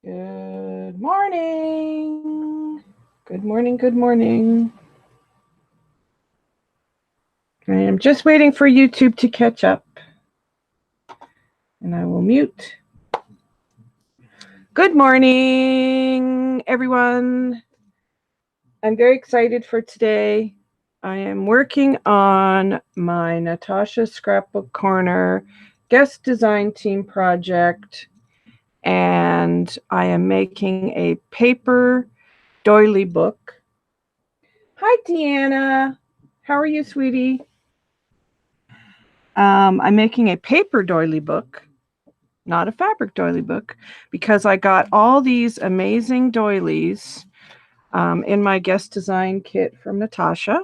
Good morning. Good morning. Good morning. I am just waiting for YouTube to catch up. And I will mute. Good morning, everyone. I'm very excited for today. I am working on my Natasha Scrapbook Corner guest design team project. And I am making a paper doily book. Hi, Deanna. How are you, sweetie? I'm making a paper doily book, not a fabric doily book, because I got all these amazing doilies in my guest design kit from Natasha.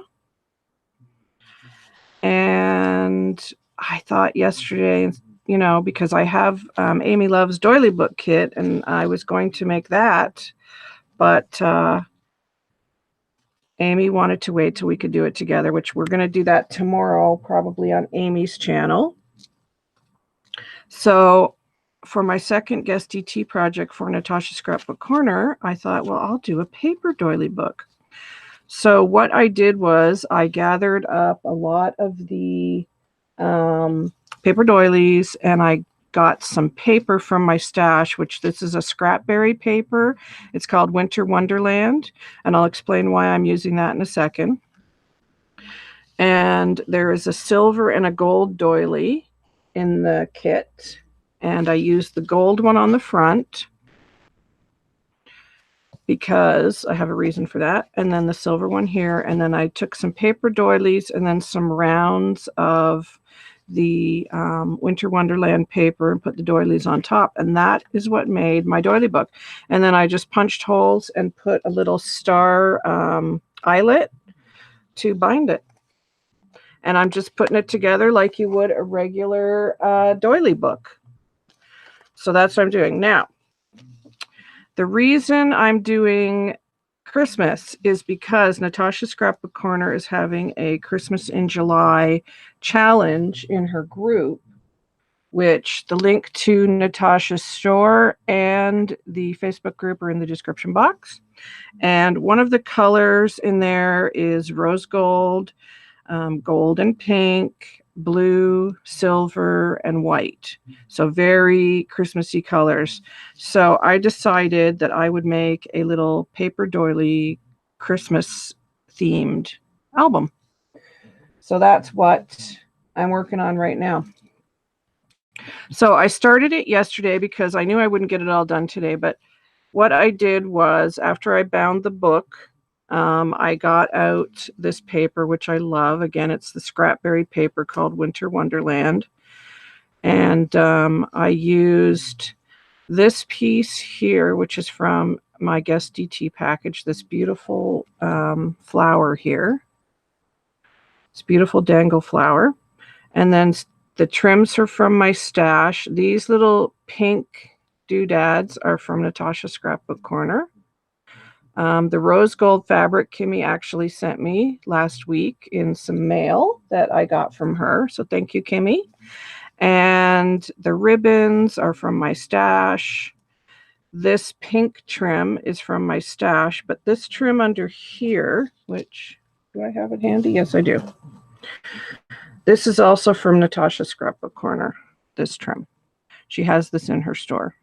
And I thought yesterday, you know, because I have Amy Love's doily book kit, and I was going to make that, but Amy wanted to wait till we could do it together, which we're going to do that tomorrow, probably on Amy's channel. So for my second guest DT project for Natasha Scrapbook Corner, I thought, well, I'll do a paper doily book. So what I did was I gathered up a lot of the paper doilies, and I got some paper from my stash, which this is a scrapberry paper. It's called Winter Wonderland, and I'll explain why I'm using that in a second. And there is a silver and a gold doily in the kit, and I used the gold one on the front because I have a reason for that, and then the silver one here, and then I took some paper doilies and then some rounds of the Winter Wonderland paper and put the doilies on top, and that is what made my doily book. And then I just punched holes and put a little star eyelet to bind it. And I'm just putting it together like you would a regular doily book. So that's what I'm doing. Now, the reason I'm doing Christmas is because Natasha Scrapbook Corner is having a Christmas in July challenge in her group, which the link to Natasha's store and the Facebook group are in the description box. And one of the colors in there is rose gold, gold and pink, blue, silver, and white. So very Christmassy colors. So I decided that I would make a little paper doily Christmas themed album. So that's what I'm working on right now. So I started it yesterday because I knew I wouldn't get it all done today. But what I did was, after I bound the book, I got out this paper, which I love. Again, it's the scrapberry paper called Winter Wonderland. And I used this piece here, which is from my guest DT package, this beautiful flower here. It's beautiful dangle flower. And then the trims are from my stash. These little pink doodads are from Natasha Scrapbook Corner. The rose gold fabric Kimmy actually sent me last week in some mail that I got from her. So thank you, Kimmy. And the ribbons are from my stash. This pink trim is from my stash, but this trim under here, which, do I have it handy? Yes, I do. This is also from Natasha Scrapbook Corner, this trim. She has this in her store.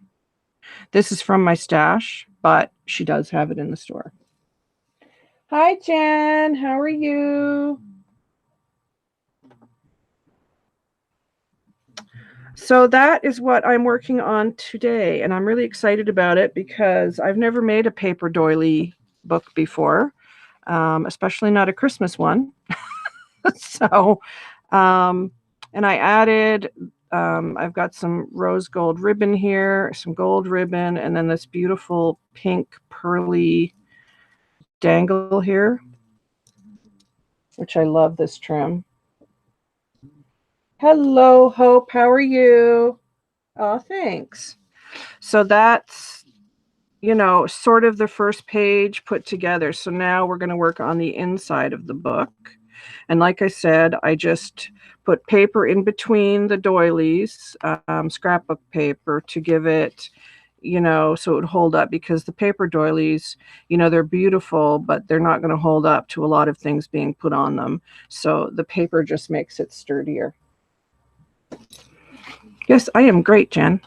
This is from my stash, but she does have it in the store. Hi, Jen. How are you? So that is what I'm working on today, and I'm really excited about it because I've never made a paper doily book before, especially not a Christmas one. So, and I added, I've got some rose gold ribbon here, some gold ribbon, and then this beautiful pink pearly dangle here, which I love this trim. Hello, Hope. How are you? Oh, thanks. So that's, you know, sort of the first page put together. So now we're going to work on the inside of the book. And like I said, I just put paper in between the doilies, scrapbook paper, to give it, you know, so it would hold up, because the paper doilies, you know, they're beautiful, but they're not going to hold up to a lot of things being put on them. So the paper just makes it sturdier. Yes, I am great, Jen.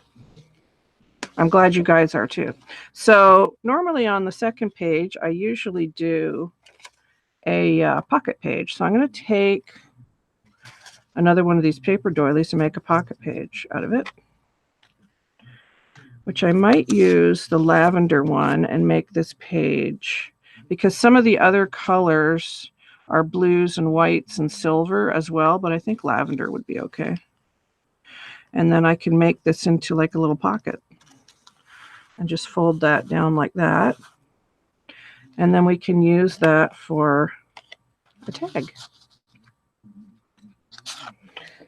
I'm glad you guys are too. So normally on the second page, I usually do a pocket page. So I'm going to take another one of these paper doilies and make a pocket page out of it, which I might use the lavender one and make this page, because some of the other colors are blues and whites and silver as well, but I think lavender would be okay. And then I can make this into like a little pocket and just fold that down like that. And then we can use that for a tag.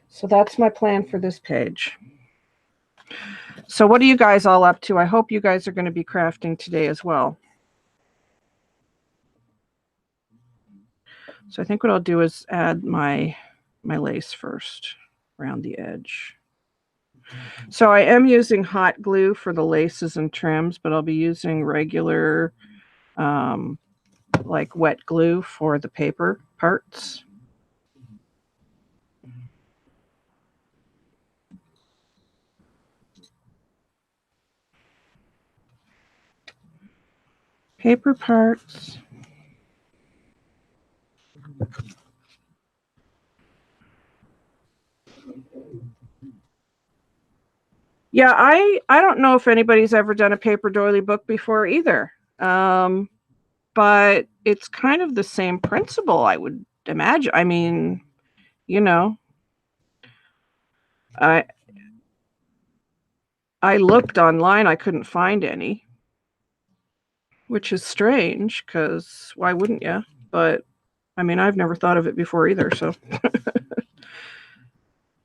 So that's my plan for this page. So what are you guys all up to? I hope you guys are going to be crafting today as well. So I think what I'll do is add my lace first around the edge. So I am using hot glue for the laces and trims, but I'll be using regular like wet glue for the paper parts. Paper parts. Yeah, I don't know if anybody's ever done a paper doily book before either. But it's kind of the same principle, I would imagine. I mean, you know, I looked online, I couldn't find any, which is strange, because why wouldn't you? But I mean, I've never thought of it before either, so.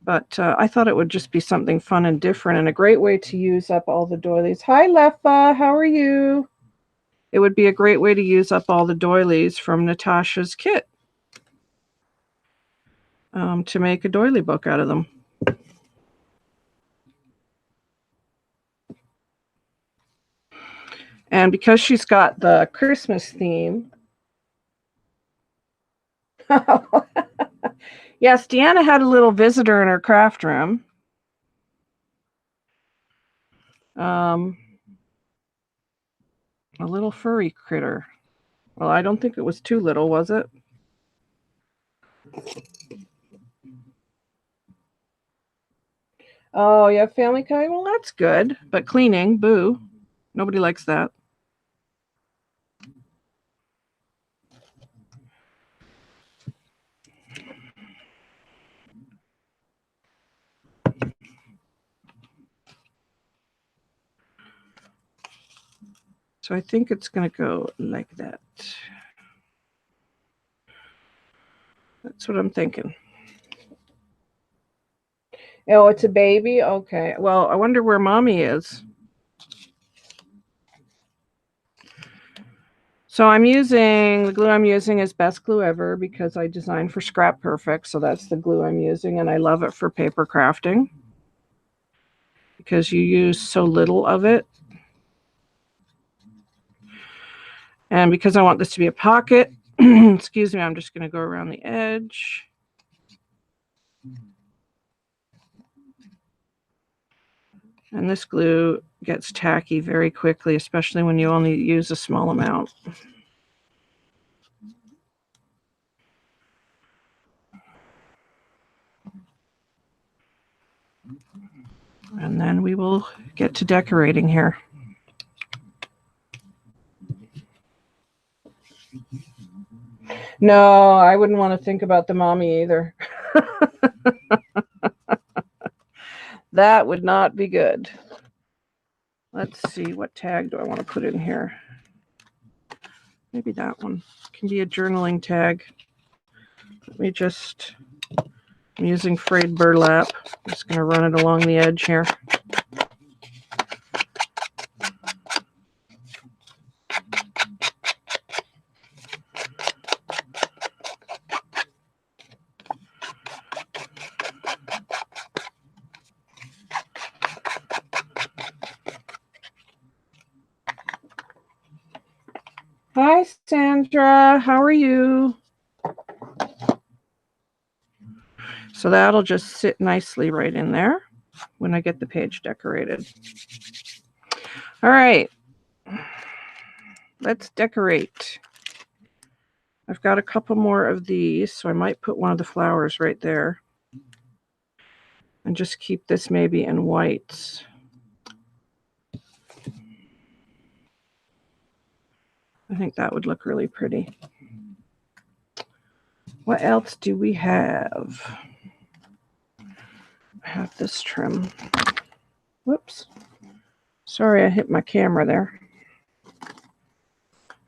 But I thought it would just be something fun and different, and a great way to use up all the doilies. Hi, Leffa, how are you? It would be a great way to use up all the doilies from Natasha's kit to make a doily book out of them. And because she's got the Christmas theme. Yes, Deanna had a little visitor in her craft room. A little furry critter. Well, I don't think it was too little, was it? Oh, you have family coming? Well, that's good. But cleaning, boo. Nobody likes that. So I think it's going to go like that. That's what I'm thinking. Oh, it's a baby? Okay. Well, I wonder where mommy is. So I'm using, the glue I'm using is Best Glue Ever, because I designed for Scrap Perfect. So that's the glue I'm using, and I love it for paper crafting because you use so little of it. And because I want this to be a pocket, excuse me, I'm just going to go around the edge. And this glue gets tacky very quickly, especially when you only use a small amount. And then we will get to decorating here. No, I wouldn't want to think about the mommy either. That would not be good. Let's see, what tag do I want to put in here? Maybe that one can be a journaling tag. Let me just, I'm using frayed burlap. I'm just going to run it along the edge here. Hi, Sandra. How are you? So that'll just sit nicely right in there when I get the page decorated. All right. Let's decorate. I've got a couple more of these, so I might put one of the flowers right there. And just keep this maybe in whites. I think that would look really pretty. What else do we have? I have this trim. Whoops. Sorry, I hit my camera there.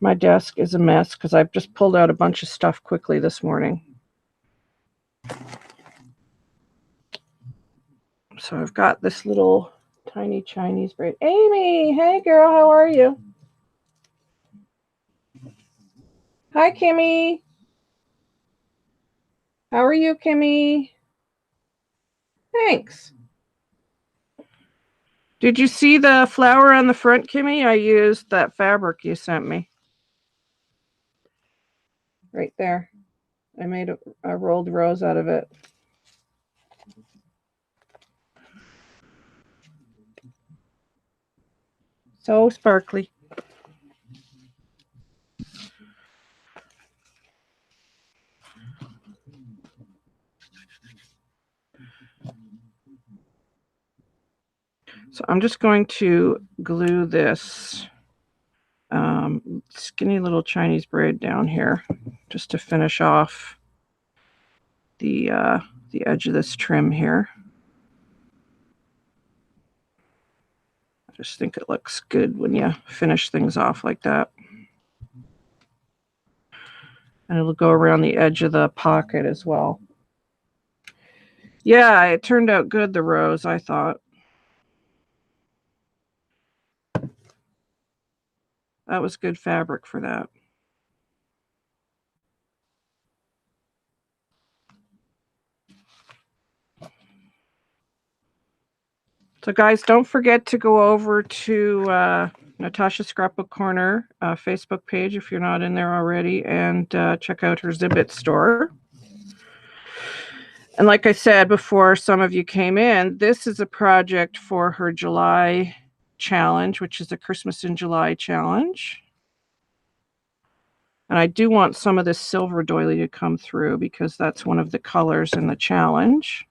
My desk is a mess because I've just pulled out a bunch of stuff quickly this morning. So I've got this little tiny Chinese braid. Amy, hey girl, how are you? Hi, Kimmy. How are you, Kimmy? Thanks. Did you see the flower on the front, Kimmy? I used that fabric you sent me. Right there. I made a rolled rose out of it. So sparkly. So I'm just going to glue this skinny little Chinese braid down here just to finish off the edge of this trim here. I just think it looks good when you finish things off like that. And it'll go around the edge of the pocket as well. Yeah, it turned out good, the rose, I thought. That was good fabric for that. So guys, don't forget to go over to Natasha Scrapbook Corner Facebook page if you're not in there already, and check out her Zibbit store. And like I said before, some of you came in, this is a project for her July challenge, which is a Christmas in July challenge. And I do want some of this silver doily to come through because that's one of the colors in the challenge.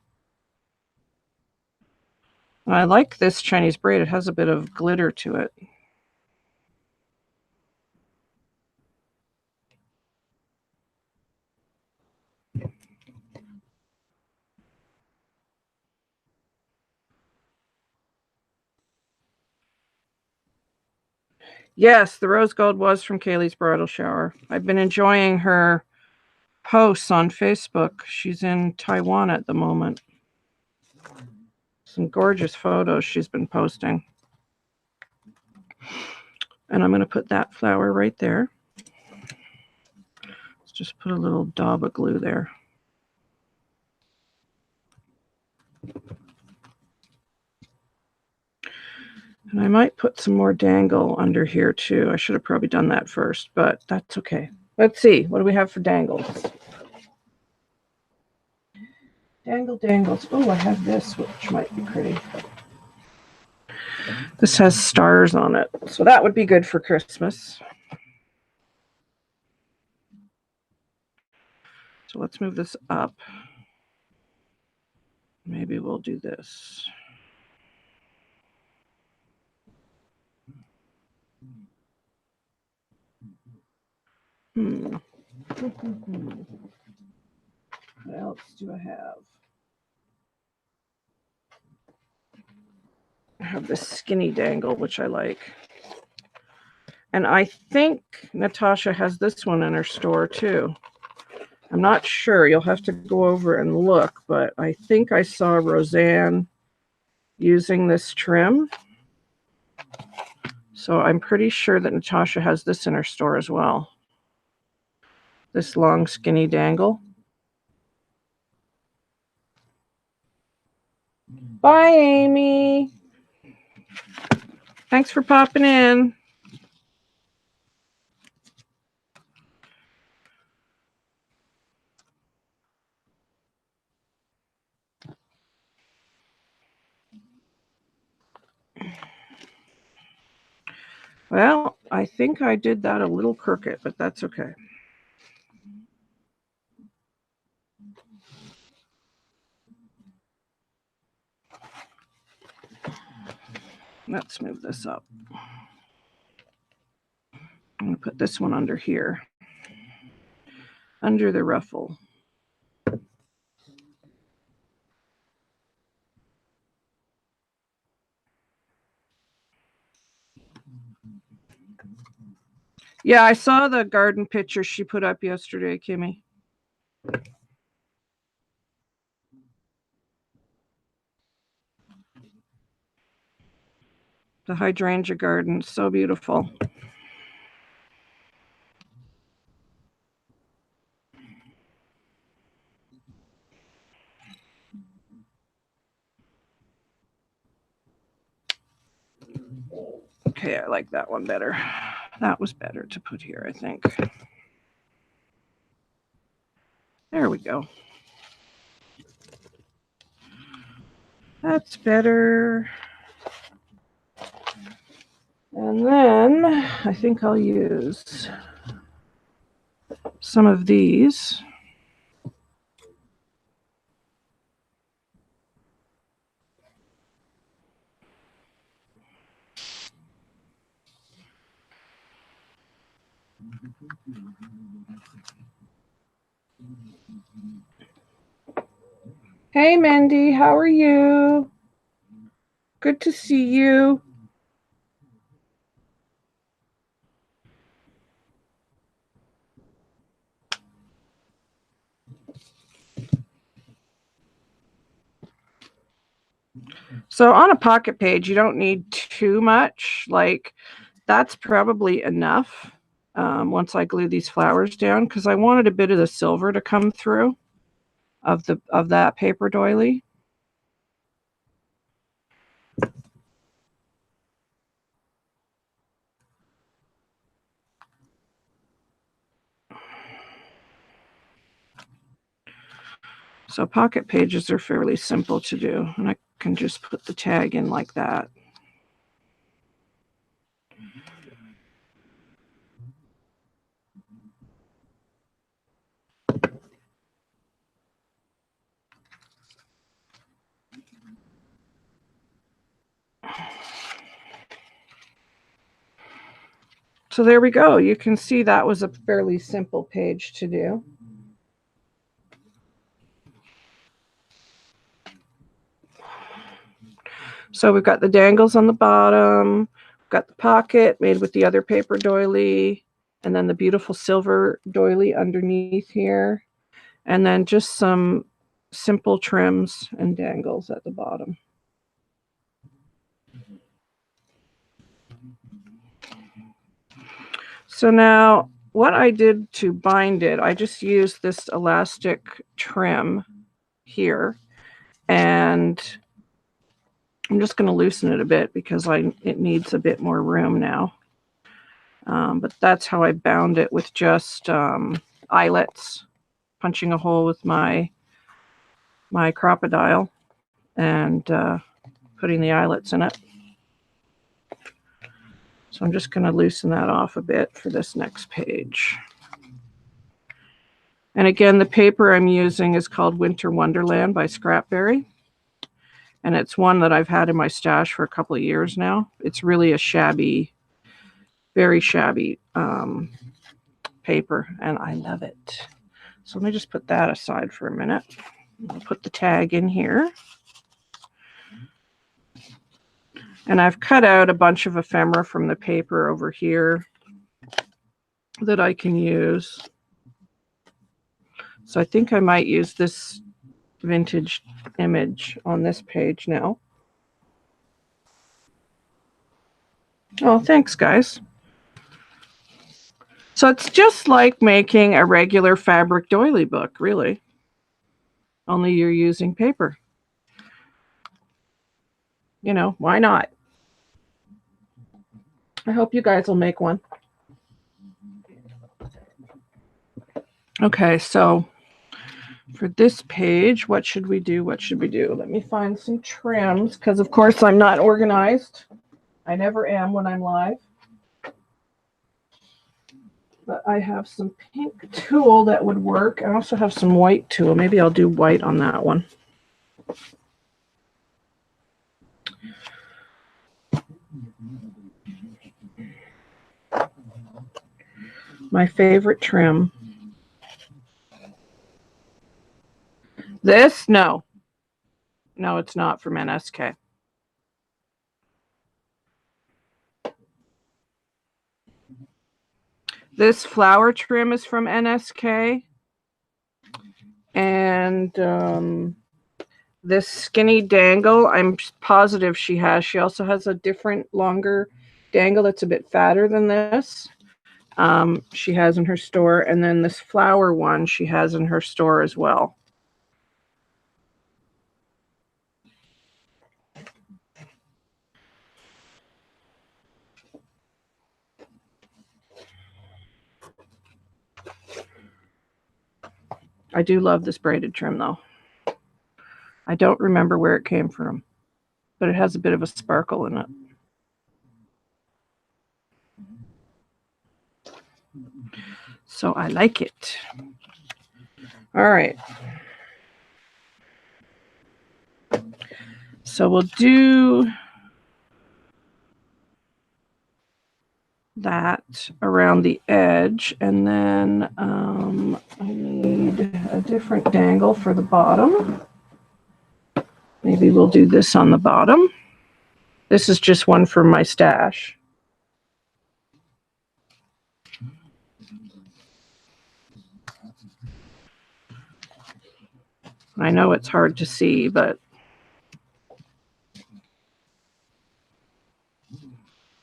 And I like this Chinese braid. It has a bit of glitter to it. Yes, the rose gold was from Kaylee's bridal shower. I've been enjoying her posts on Facebook. She's in Taiwan at the moment. Some gorgeous photos she's been posting. And I'm going to put that flower right there. Let's just put a little daub of glue there. And I might put some more dangle under here too. I should have probably done that first, but that's okay. Let's see. What do we have for dangles? Dangles. Oh, I have this, which might be pretty. This has stars on it, so that would be good for Christmas. So let's move this up. Maybe we'll do this. What else do I have? I have this skinny dangle, which I like. And I think Natasha has this one in her store too. I'm not sure. You'll have to go over and look, but I think I saw Roseanne using this trim. So I'm pretty sure that Natasha has this in her store as well. This long, skinny dangle. Bye, Amy. Thanks for popping in. Well, I think I did that a little crooked, but that's okay. Let's move this up. I'm going to put this one under here, under the ruffle. Yeah, I saw the garden picture she put up yesterday, Kimmy. The hydrangea garden, so beautiful. Okay, I like that one better. That was better to put here, I think. There we go. That's better. And then I think I'll use some of these. Hey, Mindy, how are you? Good to see you. So on a pocket page, you don't need too much. Like, that's probably enough once I glue these flowers down, because I wanted a bit of the silver to come through of that paper doily. So pocket pages are fairly simple to do, and I can just put the tag in like that. So there we go. You can see that was a fairly simple page to do. So we've got the dangles on the bottom, got the pocket made with the other paper doily, and then the beautiful silver doily underneath here, and then just some simple trims and dangles at the bottom. So now what I did to bind it, I just used this elastic trim here, and I'm just going to loosen it a bit because it needs a bit more room now. But that's how I bound it, with just eyelets, punching a hole with my crocodile and putting the eyelets in it. So I'm just going to loosen that off a bit for this next page. And again, the paper I'm using is called Winter Wonderland by Scrapberry. And it's one that I've had in my stash for a couple of years now. It's really a shabby, very shabby paper, and I love it. So let me just put that aside for a minute. I'll put the tag in here. And I've cut out a bunch of ephemera from the paper over here that I can use. So I think I might use this vintage image on this page now. Oh, thanks, guys. So it's just like making a regular fabric doily book, really. Only you're using paper. You know, why not? I hope you guys will make one. Okay, so for this page, what should we do? What should we do? Let me find some trims, because of course I'm not organized. I never am when I'm live. But I have some pink tulle that would work. I also have some white tulle. Maybe I'll do white on that one. My favorite trim. This? No. No, it's not from NSK. This flower trim is from NSK. And this skinny dangle, I'm positive she has. She also has a different, longer dangle that's a bit fatter than this. She has in her store. And then this flower one she has in her store as well. I do love this braided trim, though. I don't remember where it came from, but it has a bit of a sparkle in it. So I like it. All right. So we'll do that around the edge, and then I need a different dangle for the bottom. Maybe we'll do this on the bottom. This is just one from my stash. I know it's hard to see, but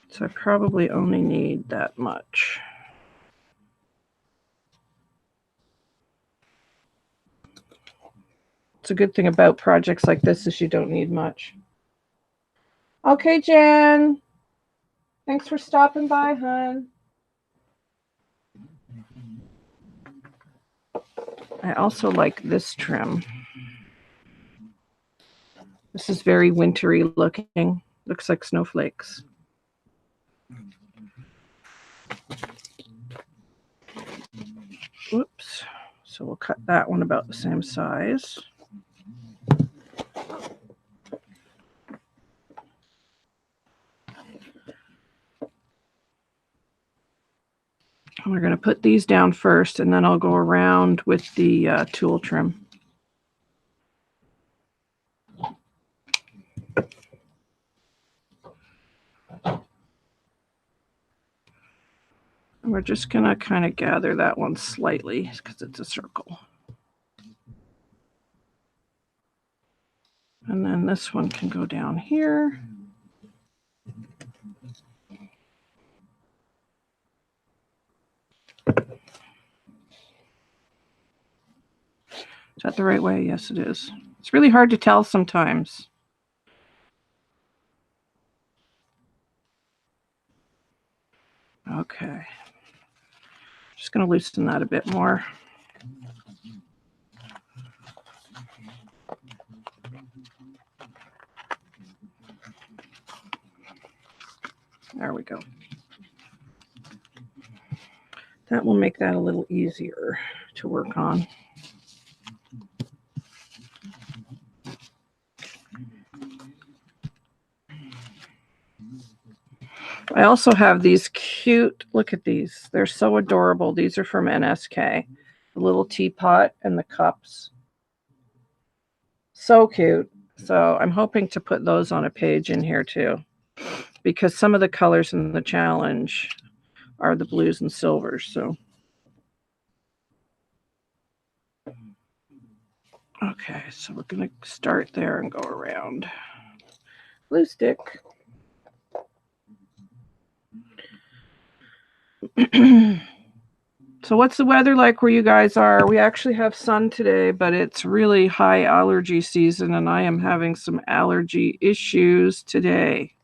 so I probably only need that much. It's a good thing about projects like this is you don't need much. Okay, Jen. Thanks for stopping by, hon. I also like this trim. This is very wintry looking. Looks like snowflakes. Whoops. So we'll cut that one about the same size. And we're going to put these down first, and then I'll go around with the tulle trim. And we're just going to kind of gather that one slightly because it's a circle. And then this one can go down here. Is that the right way? Yes, it is. It's really hard to tell sometimes. Okay. Just going to loosen that a bit more. There we go. That will make that a little easier to work on. I also have these cute, look at these. They're so adorable. These are from NSK. The little teapot and the cups. So cute. So I'm hoping to put those on a page in here too, because some of the colors in the challenge are the blues and silvers. So, okay, so we're going to start there and go around. Glue stick. So what's the weather like where you guys are? We actually have sun today, but it's really high allergy season, and I am having some allergy issues today.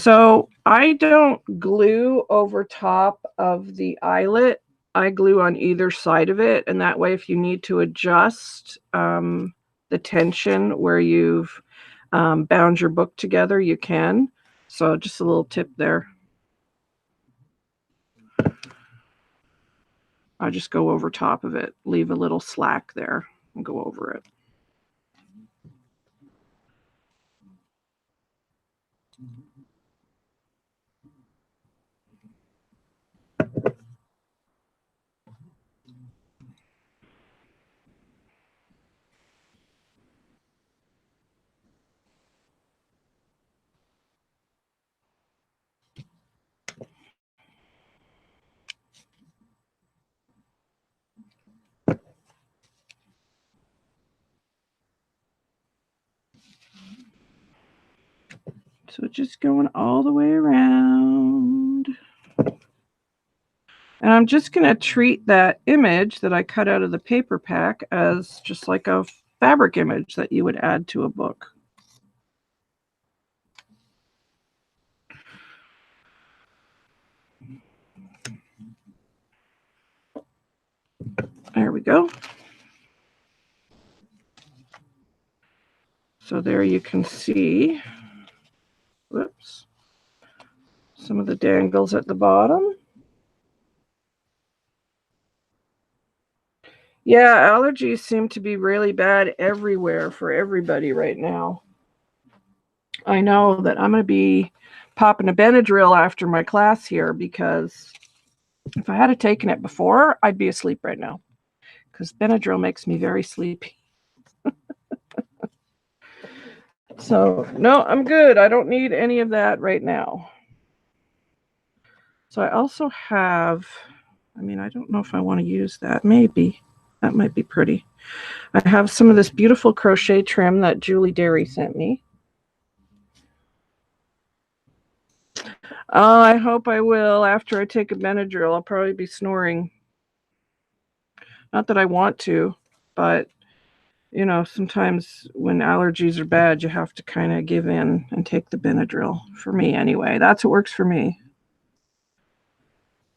So I don't glue over top of the eyelet. I glue on either side of it, and that way if you need to adjust the tension where you've bound your book together, you can. So just a little tip there. I just go over top of it, leave a little slack there, and go over it. So just going all the way around. And I'm just going to treat that image that I cut out of the paper pack as just like a fabric image that you would add to a book. There we go. So there you can see, whoops, some of the dangles at the bottom. Yeah, allergies seem to be really bad everywhere for everybody right now. I know that I'm going to be popping a Benadryl after my class here because if I had taken it before, I'd be asleep right now because Benadryl makes me very sleepy. So, no, I'm good. I don't need any of that right now. So I also have, I mean, I don't know if I want to use that. Maybe. That might be pretty. I have some of this beautiful crochet trim that Julie Derry sent me. Oh, I hope I will. After I take a Benadryl, I'll probably be snoring. Not that I want to, but you know, sometimes when allergies are bad, you have to kind of give in and take the Benadryl. For me, anyway. That's what works for me.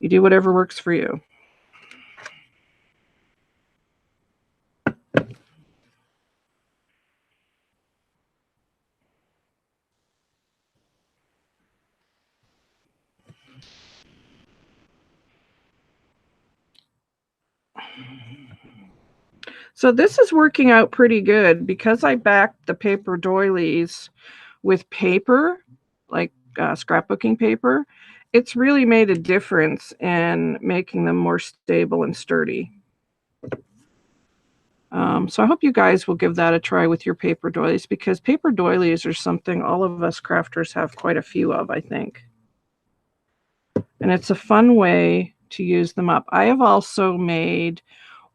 You do whatever works for you. So this is working out pretty good because I backed the paper doilies with paper, like scrapbooking paper. It's really made a difference in making them more stable and sturdy. So I hope you guys will give that a try with your paper doilies because paper doilies are something all of us crafters have quite a few of, I think. And it's a fun way to use them up. I have also made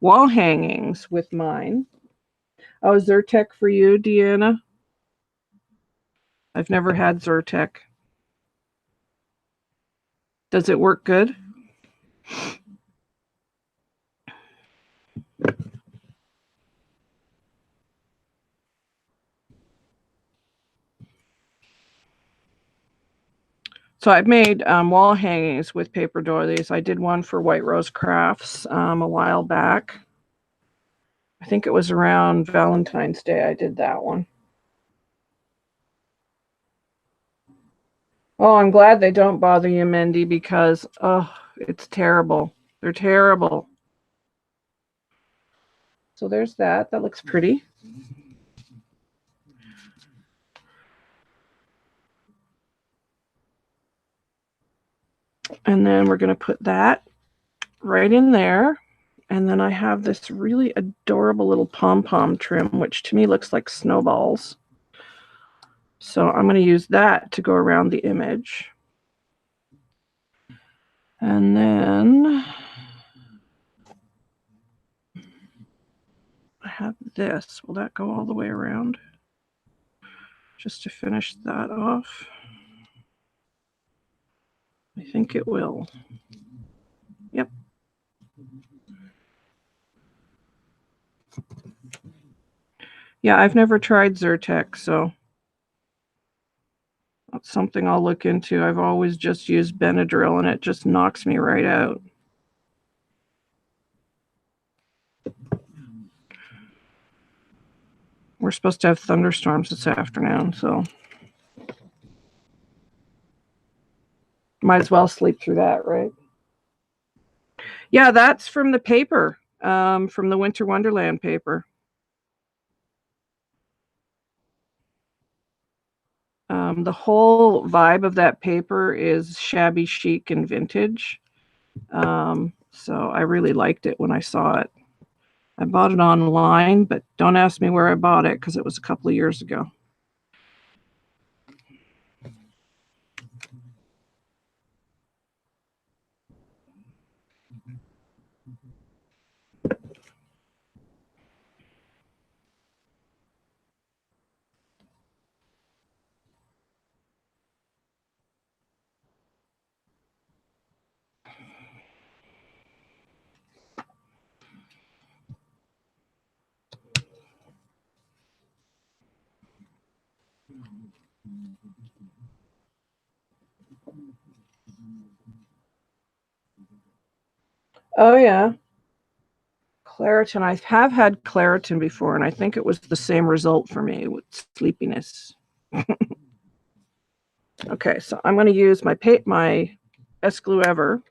wall hangings with mine. Oh, Zyrtec for you, Deanna? I've never had Zyrtec. Does it work good? So I've made wall hangings with paper doilies. I did one for White Rose Crafts a while back. I think it was around Valentine's Day I did that one. Oh, I'm glad they don't bother you, Mindy, because, oh, it's terrible. They're terrible. So there's that. That looks pretty. And then we're going to put that right in there. And then I have this really adorable little pom-pom trim, which to me looks like snowballs. So I'm going to use that to go around the image. And then I have this. Will that go all the way around? Just to finish that off. I think it will. Yep. Yeah, I've never tried Zyrtec, so That's something I'll look into. I've always just used Benadryl and it just knocks me right out. We're supposed to have thunderstorms this afternoon, so might as well sleep through that, right? Yeah, that's from the paper, from the Winter Wonderland paper. The whole vibe of that paper is shabby chic and vintage. So I really liked it when I saw it. I bought it online, but don't ask me where I bought it because it was a couple of years ago. Oh, yeah. Claritin. I have had Claritin before, and I think it was the same result for me with sleepiness. Okay, so I'm going to use my Best Glue Ever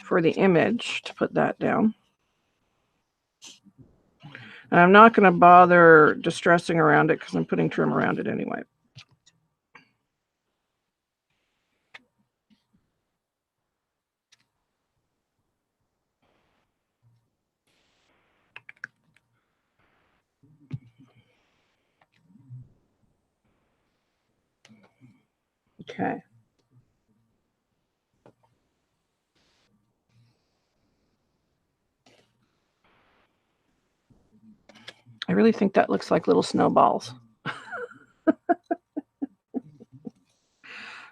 for the image to put that down. And I'm not going to bother distressing around it because I'm putting trim around it anyway. Okay. I really think that looks like little snowballs.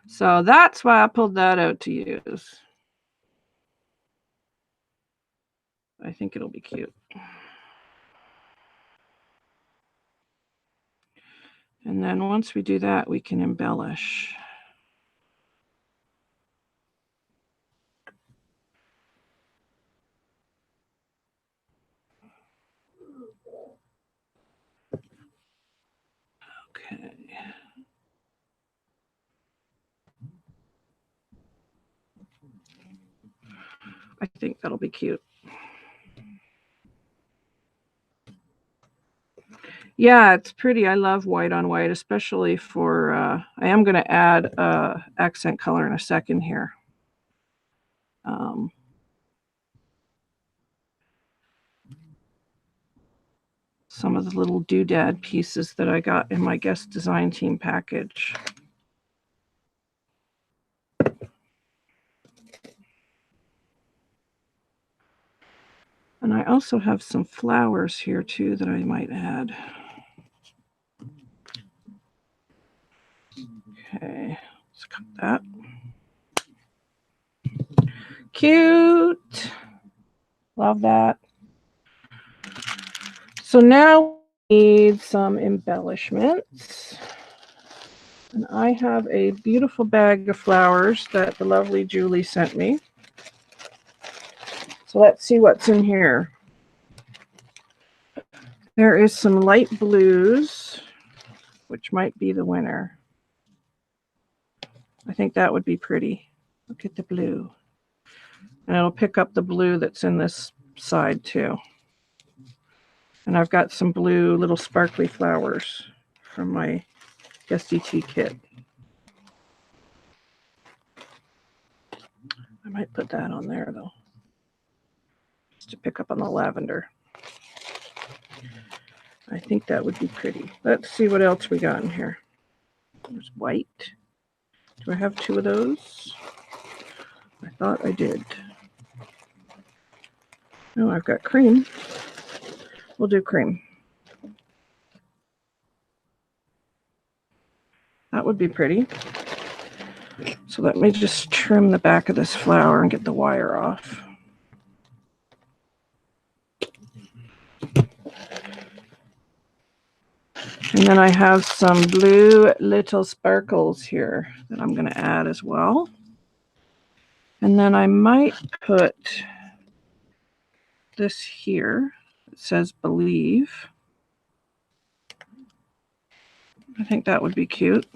So that's why I pulled that out to use. I think it'll be cute. And then once we do that, we can embellish. Okay. I think that'll be cute. Yeah, it's pretty. I love white on white, especially for, I am going to add accent color in a second here. Some of the little doodad pieces that I got in my guest design team package. And I also have some flowers here too that I might add. Okay, let's cut that. Cute. Love that. So now we need some embellishments. And I have a beautiful bag of flowers that the lovely Julie sent me. So let's see what's in here. There is some light blues, which might be the winner. I think that would be pretty. Look at the blue. And it'll pick up the blue that's in this side too. And I've got some blue little sparkly flowers from my GDT kit. I might put that on there though, just to pick up on the lavender. I think that would be pretty. Let's see what else we got in here. There's white. Do I have two of those? I thought I did. No, I've got cream. We'll do cream. That would be pretty. So let me just trim the back of this flower and get the wire off. And then I have some blue little sparkles here that I'm going to add as well. And then I might put this here. It says believe. I think that would be cute.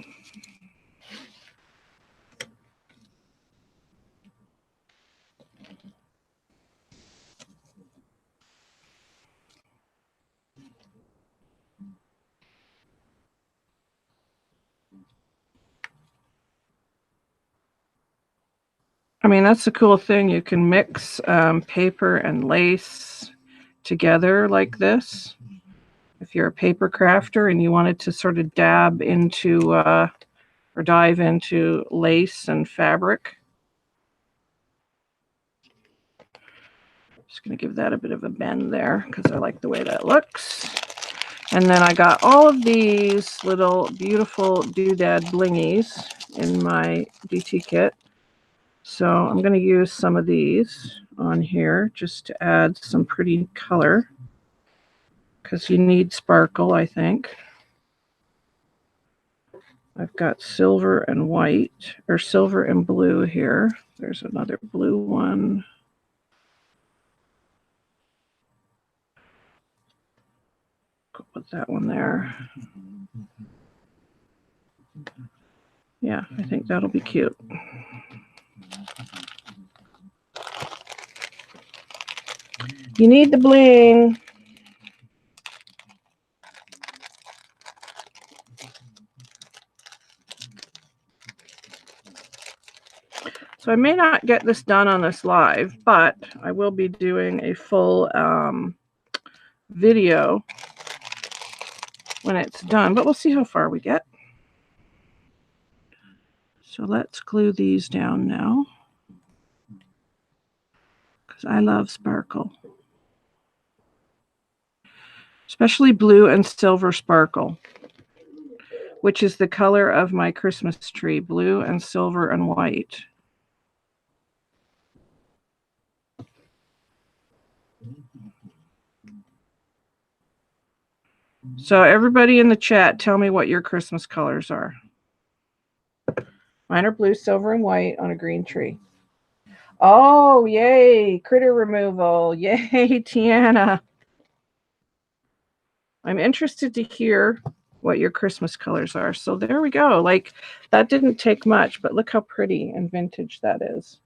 I mean, that's the cool thing. You can mix paper and lace together like this. If you're a paper crafter and you wanted to sort of dab into or dive into lace and fabric. Just going to give that a bit of a bend there because I like the way that looks. And then I got all of these little beautiful doodad blingies in my DT kit. So I'm going to use some of these on here just to add some pretty color because you need sparkle, I think. I've got silver and white, or silver and blue here. There's another blue one. Go put that one there. Yeah, I think that'll be cute. You need the bling. So I may not get this done on this live, but I will be doing a full video when it's done, but we'll see how far we get. So let's glue these down now because I love sparkle, especially blue and silver sparkle, which is the color of my Christmas tree, blue and silver and white. So everybody in the chat, tell me what your Christmas colors are. Mine are blue, silver, and white on a green tree. Oh, yay, critter removal. Yay, Tiana. I'm interested to hear what your Christmas colors are. So there we go. Like, that didn't take much, but look how pretty and vintage that is.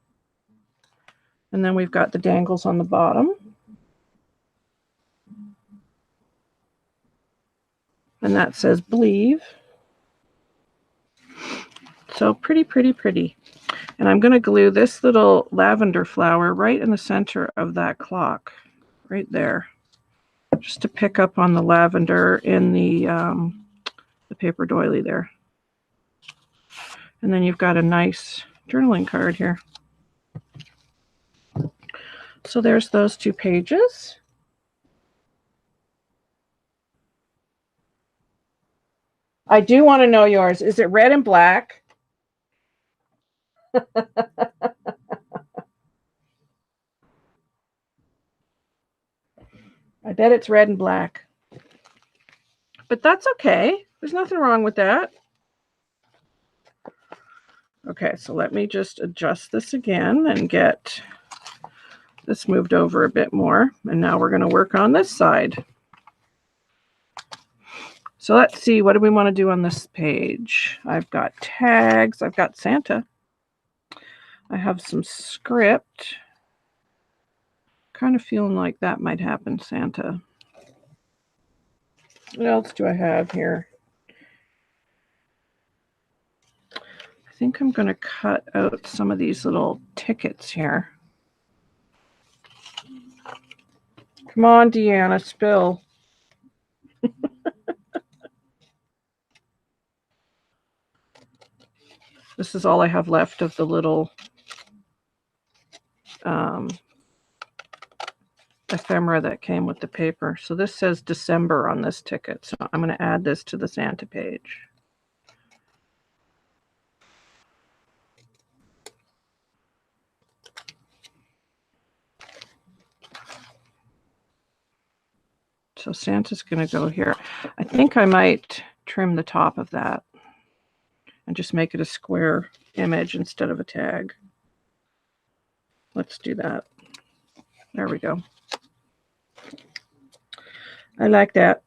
And then we've got the dangles on the bottom. And that says believe. So pretty, pretty, pretty. And I'm going to glue this little lavender flower right in the center of that clock, right there, just to pick up on the lavender in the paper doily there. And then you've got a nice journaling card here. So there's those 2 pages. I do want to know yours. Is it red and black? I bet it's red and black. But that's okay. There's nothing wrong with that. Okay, so let me just adjust this again and get this moved over a bit more. And now we're going to work on this side. So let's see, what do we want to do on this page? I've got tags. I've got Santa. I have some script. Kind of feeling like that might happen, Santa. What else do I have here? I think I'm going to cut out some of these little tickets here. Come on, Deanna, spill. This is all I have left of the little ephemera that came with the paper. So this says December on this ticket. So I'm going to add this to the Santa page. So Santa's going to go here. I think I might trim the top of that and just make it a square image instead of a tag. Let's do that. There we go. I like that.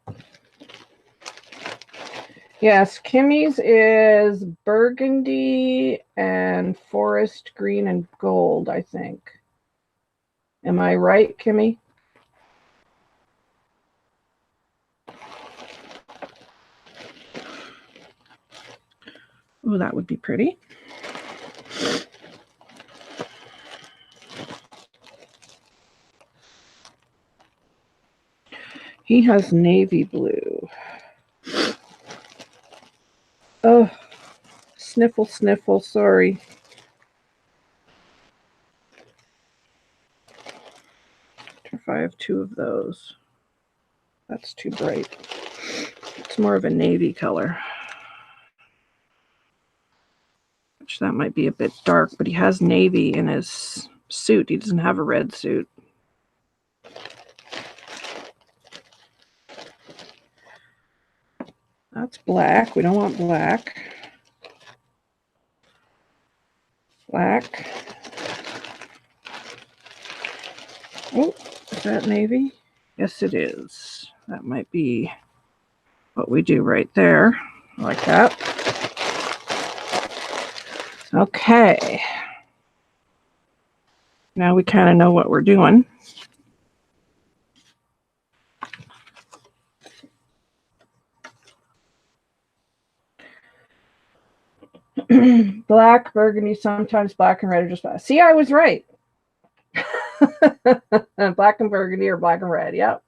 Yes, Kimmy's is burgundy and forest green and gold, I think. Am I right, Kimmy? Oh, that would be pretty. He has navy blue. Oh, sniffle, sniffle, sorry. If I have two of those. That's too bright. It's more of a navy color. Which that might be a bit dark, but he has navy in his suit. He doesn't have a red suit. That's black. We don't want black. Black. Oh, is that navy? Yes, it is. That might be what we do right there. Like that. Okay. Now we kind of know what we're doing. Black, burgundy, sometimes black and red are just black. See, I was right. Black and burgundy or black and red. Yep.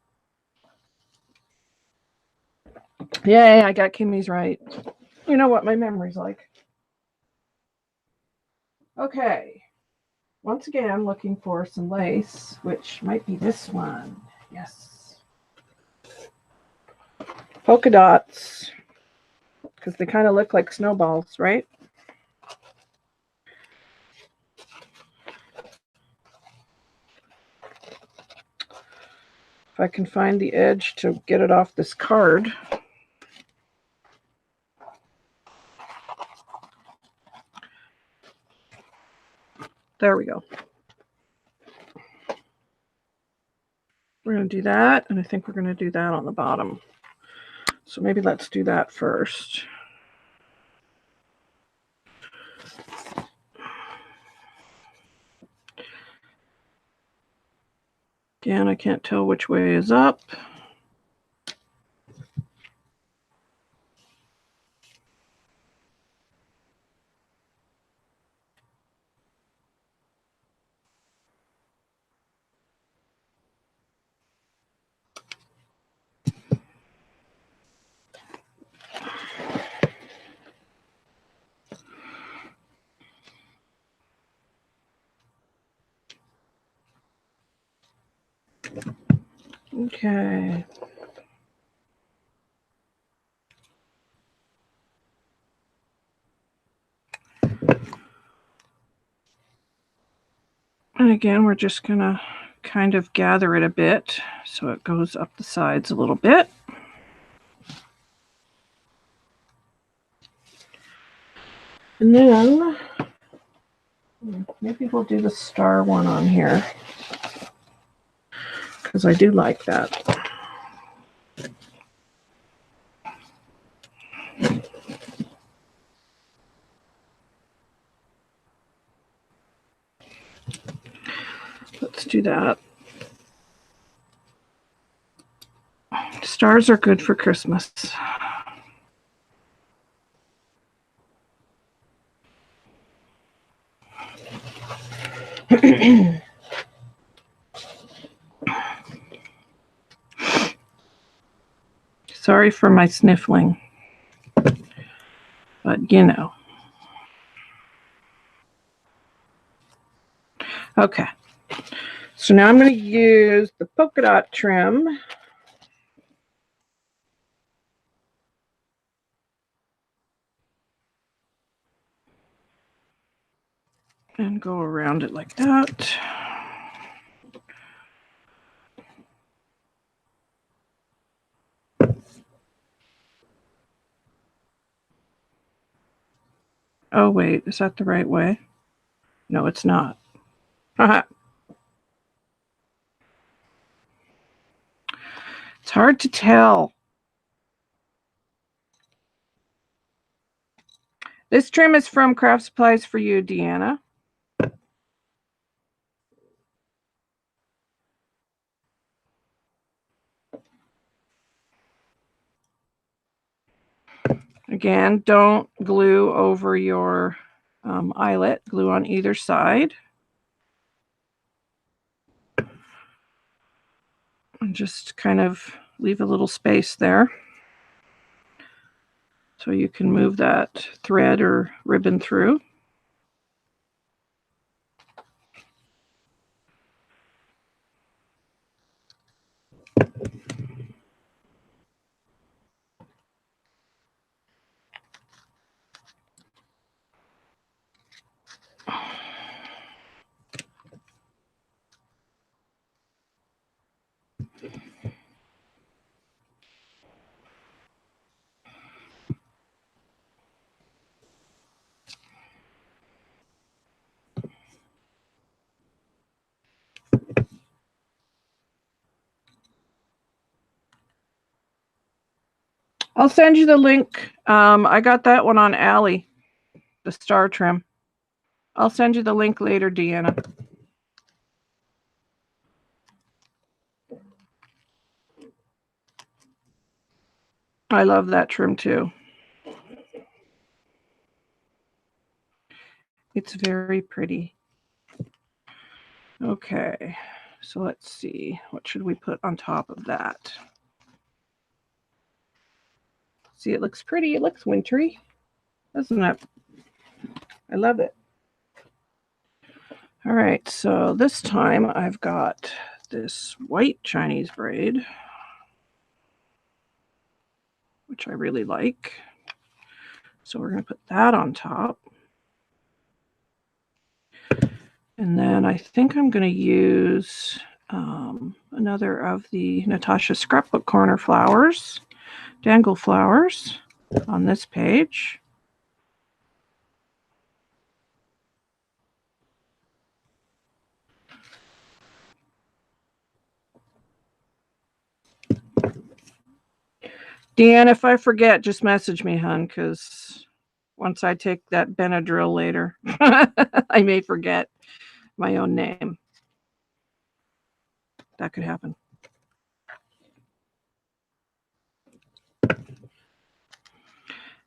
Yay, I got Kimmy's right. You know what my memory's like. Okay. Once again, looking for some lace, which might be this one. Yes. Polka dots. Because they kind of look like snowballs, right? If I can find the edge to get it off this card. There we go. We're going to do that, and I think we're going to do that on the bottom. So maybe let's do that first. Again, I can't tell which way is up. Okay. And again, we're just going to kind of gather it a bit so it goes up the sides a little bit. And then maybe we'll do the star one on here because I do like that. Let's do that. Stars are good for Christmas. Sorry for my sniffling, but you know. Okay, so now I'm going to use the polka dot trim. And go around it like that. Oh, wait, is that the right way? No, it's not. It's hard to tell. This trim is from Craft Supplies for You, Deanna. Again, don't glue over your eyelet. Glue on either side. And just kind of leave a little space there so you can move that thread or ribbon through. I'll send you the link. I got that one on Ally, the star trim. I'll send you the link later, Deanna. I love that trim too. It's very pretty. Okay, so let's see. What should we put on top of that? See, it looks pretty. It looks wintry, doesn't it? I love it. All right, so this time I've got this white Chinese braid, which I really like. So we're going to put that on top. And then I think I'm going to use another of the Natasha Scrapbook Corner flowers, dangle flowers, on this page. Deanne, if I forget, just message me, hon, because once I take that Benadryl later, I may forget my own name. That could happen.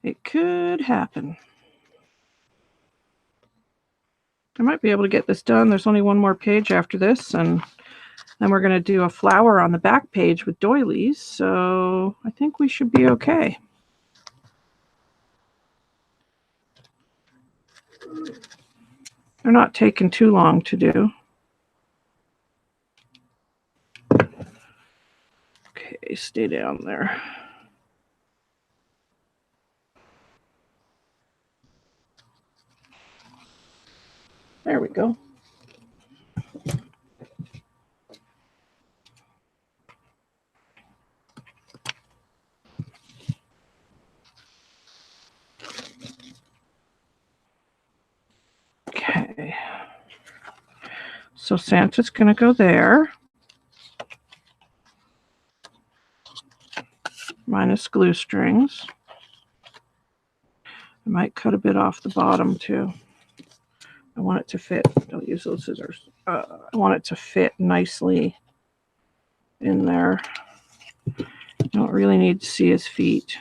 It could happen. I might be able to get this done. There's only one more page after this, and then we're going to do a flower on the back page with doilies, so I think we should be okay. They're not taking too long to do. Okay, stay down there. There we go. Okay. So Santa's going to go there. Minus glue strings. I might cut a bit off the bottom too. I want it to fit. Don't use those scissors. I want it to fit nicely in there. You don't really need to see his feet.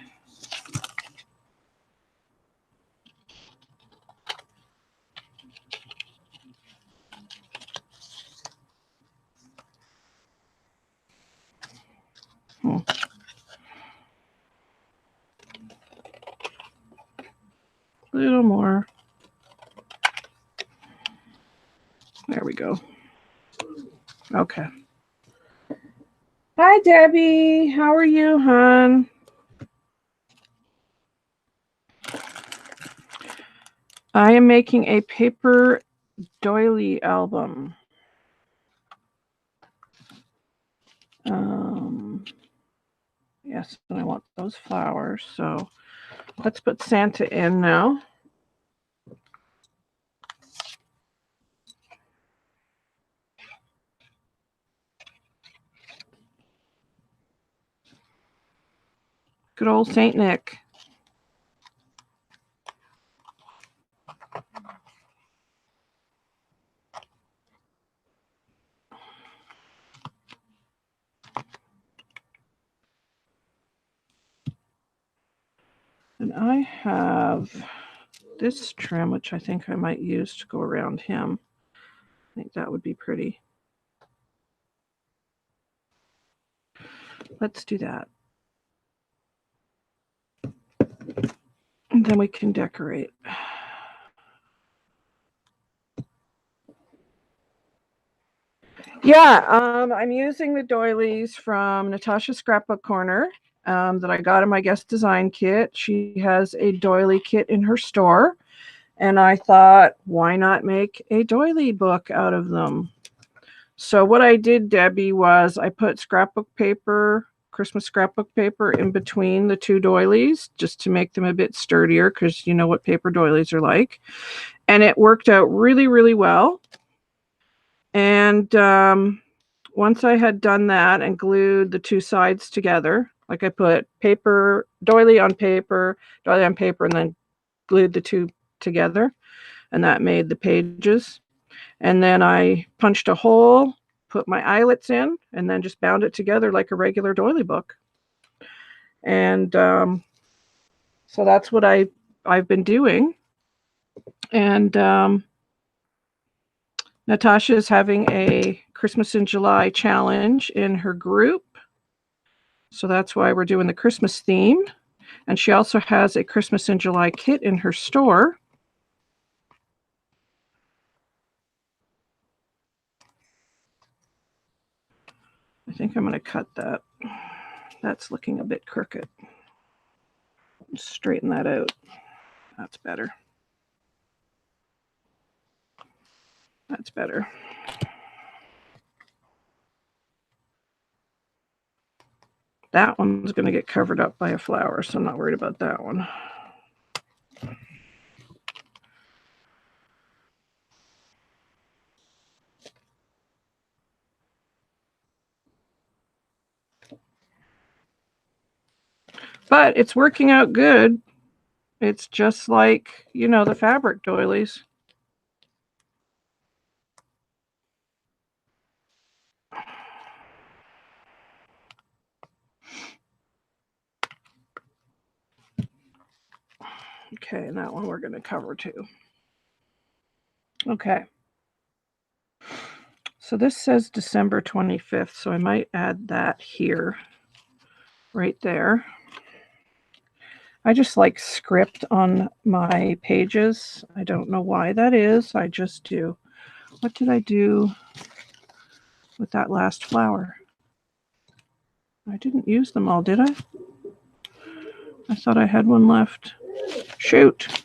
A little more. There we go. Okay. Hi, Debbie. How are you, hon? I am making a paper doily album. Yes, and I want those flowers. So let's put Santa in now. Good old Saint Nick. And I have this trim, which I think I might use to go around him. I think that would be pretty. Let's do that. And then we can decorate. Yeah, I'm using the doilies from Natasha's Scrapbook Corner that I got in my guest design kit. She has a doily kit in her store, and I thought, why not make a doily book out of them? So what I did, Debbie, was I put scrapbook paper, Christmas scrapbook paper, in between the two doilies just to make them a bit sturdier, because you know what paper doilies are like. And it worked out really, really well. And once I had done that and glued the two sides together, like I put paper, doily on paper, and then glued the two together, and that made the pages. And then I punched a hole, put my eyelets in, and then just bound it together like a regular doily book. And so that's what I've been doing. And Natasha is having a Christmas in July challenge in her group. So that's why we're doing the Christmas theme. And she also has a Christmas in July kit in her store. I think I'm going to cut that. That's looking a bit crooked. Straighten that out. That's better. That's better. That one's going to get covered up by a flower, so I'm not worried about that one. But it's working out good. It's just like, you know, the fabric doilies. Okay, and that one we're going to cover too. Okay. So this says December 25th, so I might add that here, right there. I just like script on my pages. I don't know why that is. I just do. What did I do with that last flower? I didn't use them all, did I? I thought I had one left. Shoot. What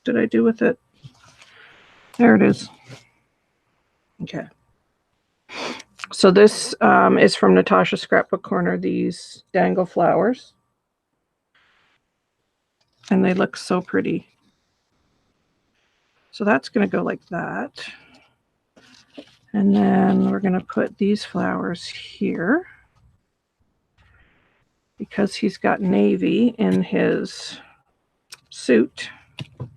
did I do with it? There it is. Okay. So this is from Natasha's Scrapbook Corner, these dangle flowers. And they look so pretty. So that's going to go like that. And then we're going to put these flowers here because he's got navy in his suit. And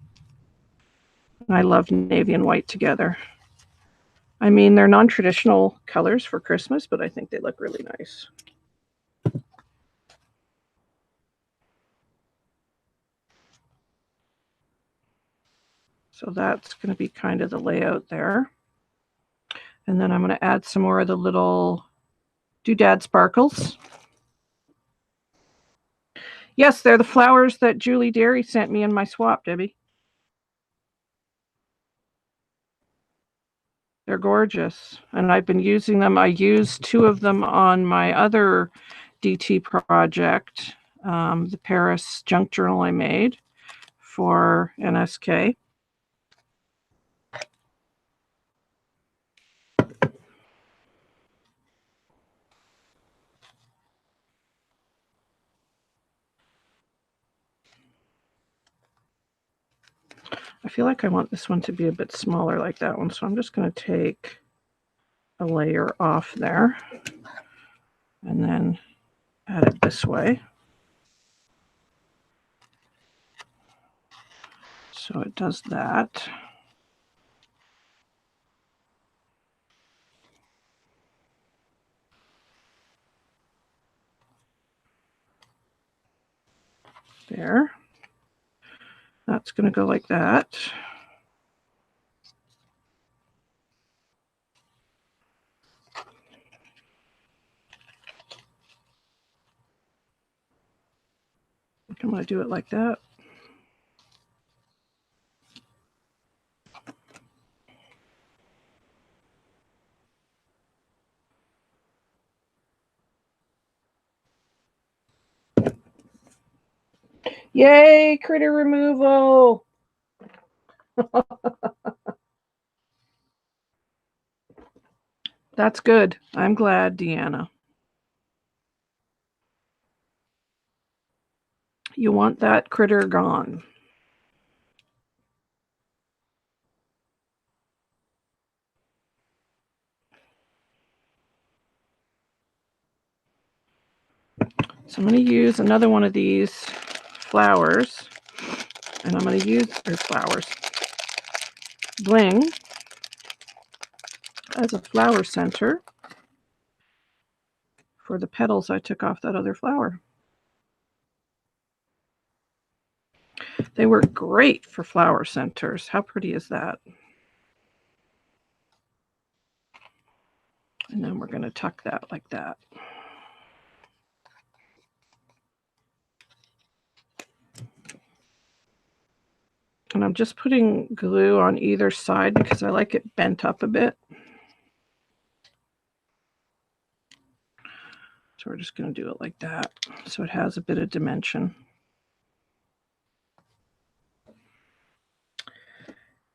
I love navy and white together. I mean, they're non-traditional colors for Christmas, but I think they look really nice. So that's going to be kind of the layout there. And then I'm going to add some more of the little doodad sparkles. Yes, they're the flowers that Julie Derry sent me in my swap, Debbie. They're gorgeous, and I've been using them. I used 2 of them on my other DT project, the Paris junk journal I made for NSK. I feel like I want this one to be a bit smaller like that one, so I'm just going to take a layer off there and then add it this way. So it does that. There. That's going to go like that. I'm going to do it like that. Yay, critter removal! That's good. I'm glad, Deanna. You want that critter gone. So I'm going to use another one of these flowers, and I'm going to use bling as a flower center for the petals I took off that other flower. They work great for flower centers. How pretty is that? And then we're going to tuck that like that. And I'm just putting glue on either side because I like it bent up a bit. So we're just going to do it like that so it has a bit of dimension.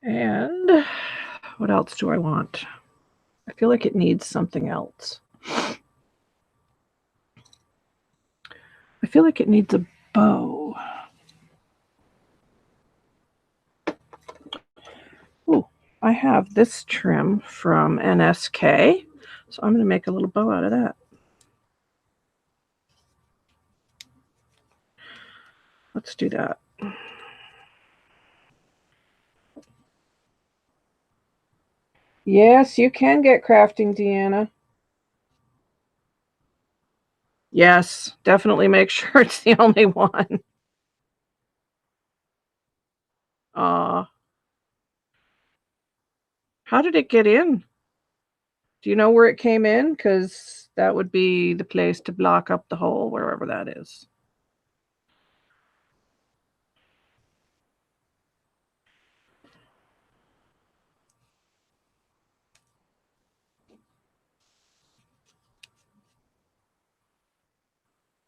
And what else do I want? I feel like it needs something else. I feel like it needs a bow. Oh, I have this trim from NSK, so I'm going to make a little bow out of that. Let's do that. Yes, you can get crafting, Deanna. Yes, definitely make sure it's the only one. How did it get in? Do you know where it came in? Because that would be the place to block up the hole, wherever that is.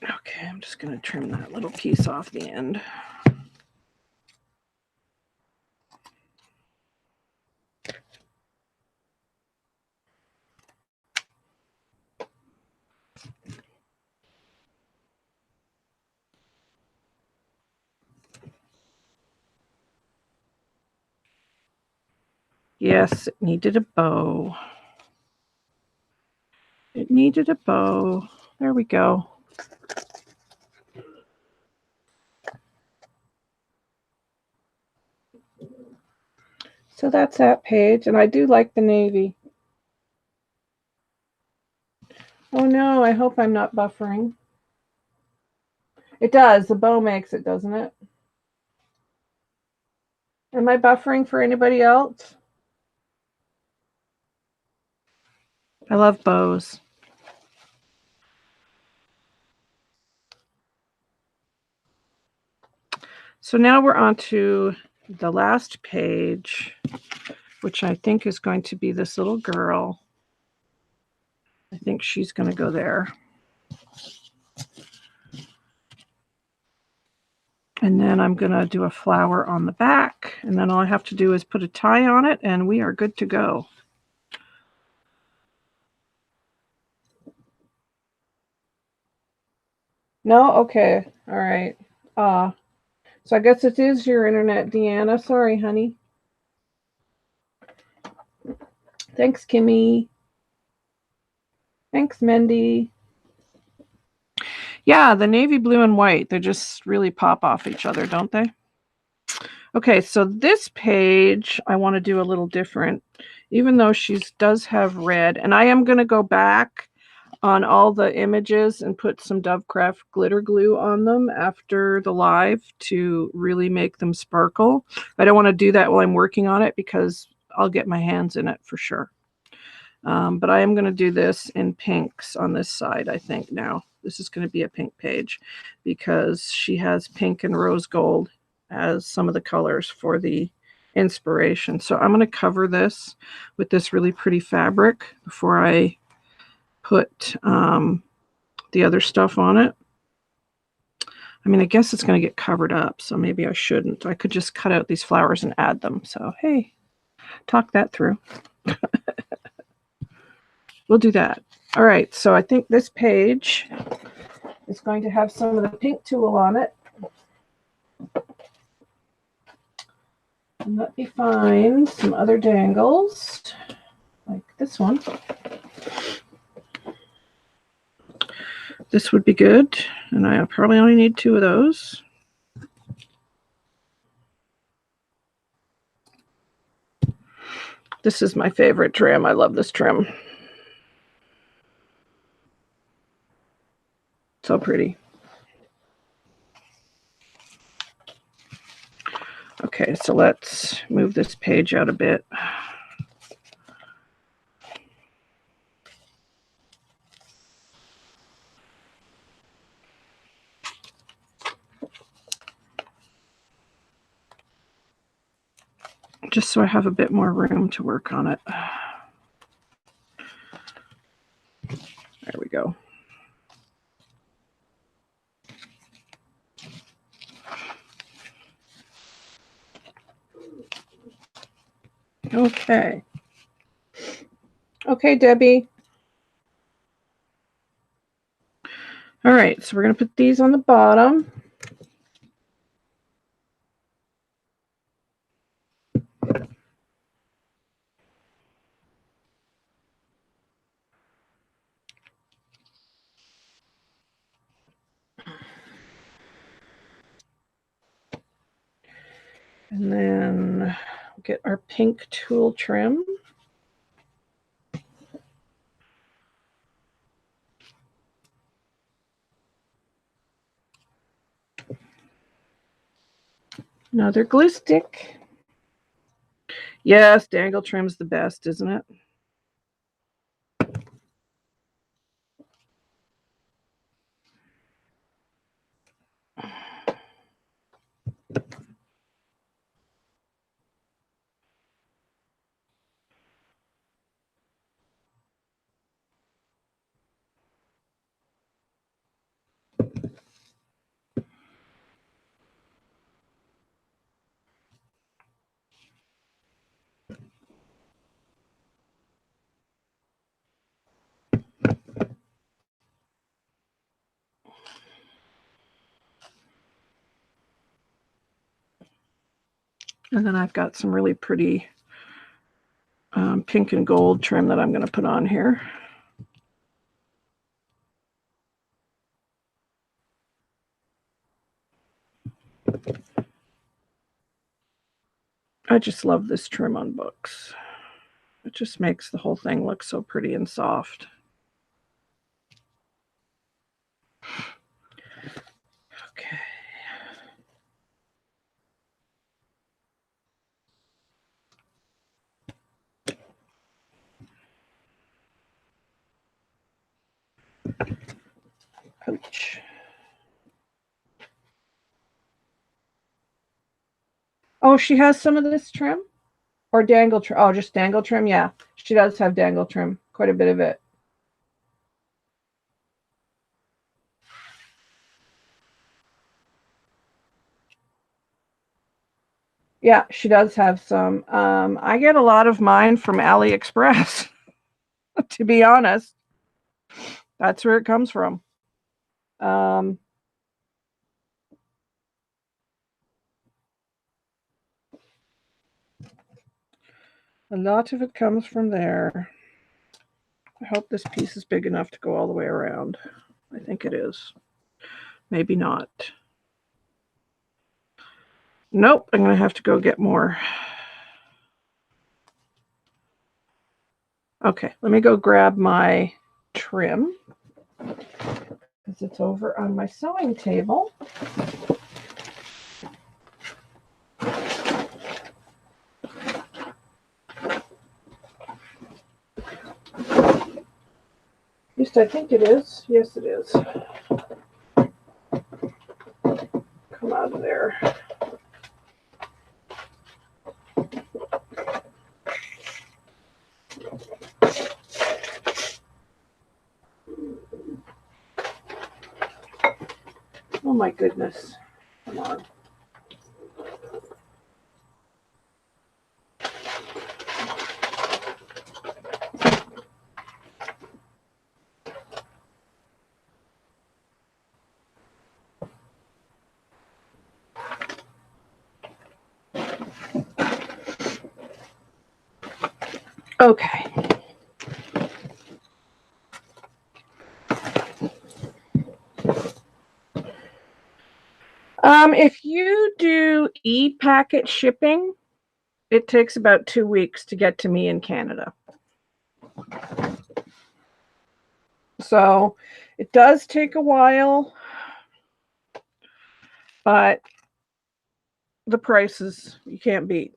Okay, I'm just going to trim that little piece off the end. Yes, it needed a bow. It needed a bow. There we go. So that's that page, and I do like the navy. Oh no, I hope I'm not buffering. It does. The bow makes it, doesn't it? Am I buffering for anybody else? I love bows. So now we're on to the last page, which I think is going to be this little girl. I think she's going to go there. And then I'm going to do a flower on the back. And then all I have to do is put a tie on it, and we are good to go. No? Okay. All right. So I guess it is your internet, Deanna. Sorry, honey. Thanks, Kimmy. Thanks, Mendy. Yeah, the navy blue and white, they just really pop off each other, don't they? Okay, so this page I want to do a little different, even though she does have red. And I am going to go back on all the images and put some Dovecraft glitter glue on them after the live to really make them sparkle. I don't want to do that while I'm working on it because I'll get my hands in it for sure. But I am going to do this in pinks on this side, I think now. This is going to be a pink page because she has pink and rose gold as some of the colors for the inspiration. So I'm going to cover this with this really pretty fabric before I put the other stuff on it. I mean, I guess it's going to get covered up, so maybe I shouldn't. I could just cut out these flowers and add them. So, hey, talk that through. We'll do that. All right, so I think this page is going to have some of the pink tulle on it. And let me find some other dangles, like this one. This would be good, and I probably only need 2 of those. This is my favorite trim. I love this trim. So pretty. Okay, so let's move this page out a bit. Just so I have a bit more room to work on it. There we go. Okay. Okay, Debbie. All right, so we're going to put these on the bottom. And then get our pink tulle trim. Another glue stick. Yes, dangle trim's the best, isn't it? And then I've got some really pretty pink and gold trim that I'm going to put on here. I just love this trim on books. It just makes the whole thing look so pretty and soft. Okay. Ouch. Oh, she has some of this trim? Or dangle trim? Oh, just dangle trim? Yeah, she does have dangle trim. Quite a bit of it. Yeah, she does have some. I get a lot of mine from AliExpress, to be honest. That's where it comes from. A lot of it comes from there. I hope this piece is big enough to go all the way around. I think it is. Maybe not. Nope, I'm going to have to go get more. Okay, let me go grab my trim because it's over on my sewing table. At least I think it is. Yes, it is. Come out of there. Oh my goodness. Come on. Okay. If you do e-packet shipping, it takes about 2 weeks to get to me in Canada. So it does take a while, but the prices you can't beat.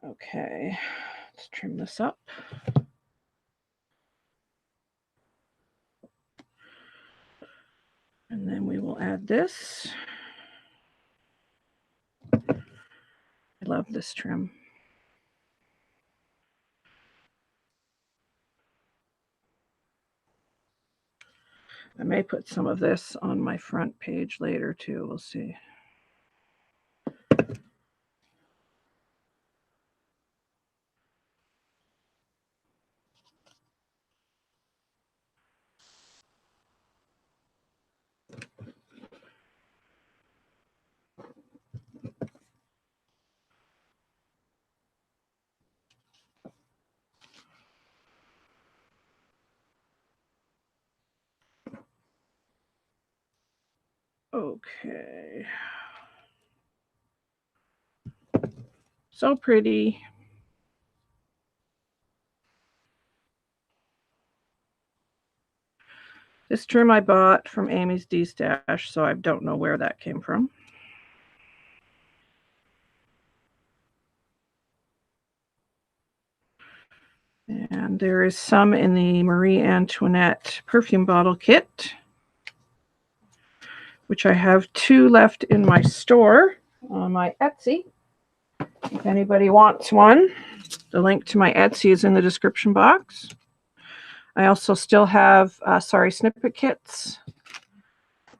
Okay, let's trim this up. And then we will add this. I love this trim. I may put some of this on my front page later too. We'll see. Okay. So pretty. This trim I bought from Amy's D-Stash, so I don't know where that came from. And there is some in the Marie Antoinette perfume bottle kit, which I have 2 left in my store on my Etsy. If anybody wants one, the link to my Etsy is in the description box. I also still have snippet kits.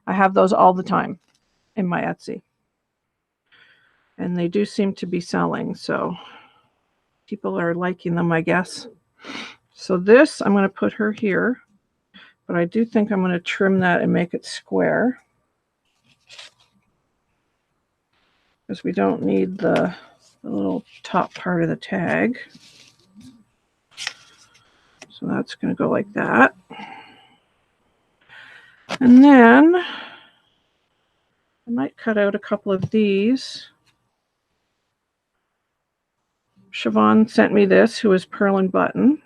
I have those all the time in my Etsy. And they do seem to be selling, so people are liking them, I guess. So this, I'm going to put her here, but I do think I'm going to trim that and make it square, because we don't need the little top part of the tag. So that's going to go like that. And then I might cut out a couple of these. Siobhan sent me this, who is Pearl and Button.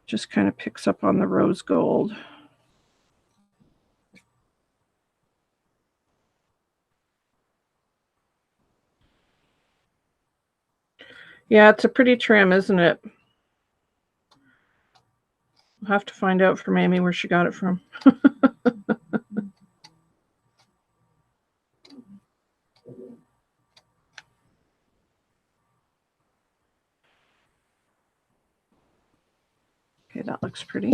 Just kind of picks up on the rose gold. Yeah, it's a pretty trim, isn't it? I'll have to find out from Amy where she got it from. Okay, that looks pretty.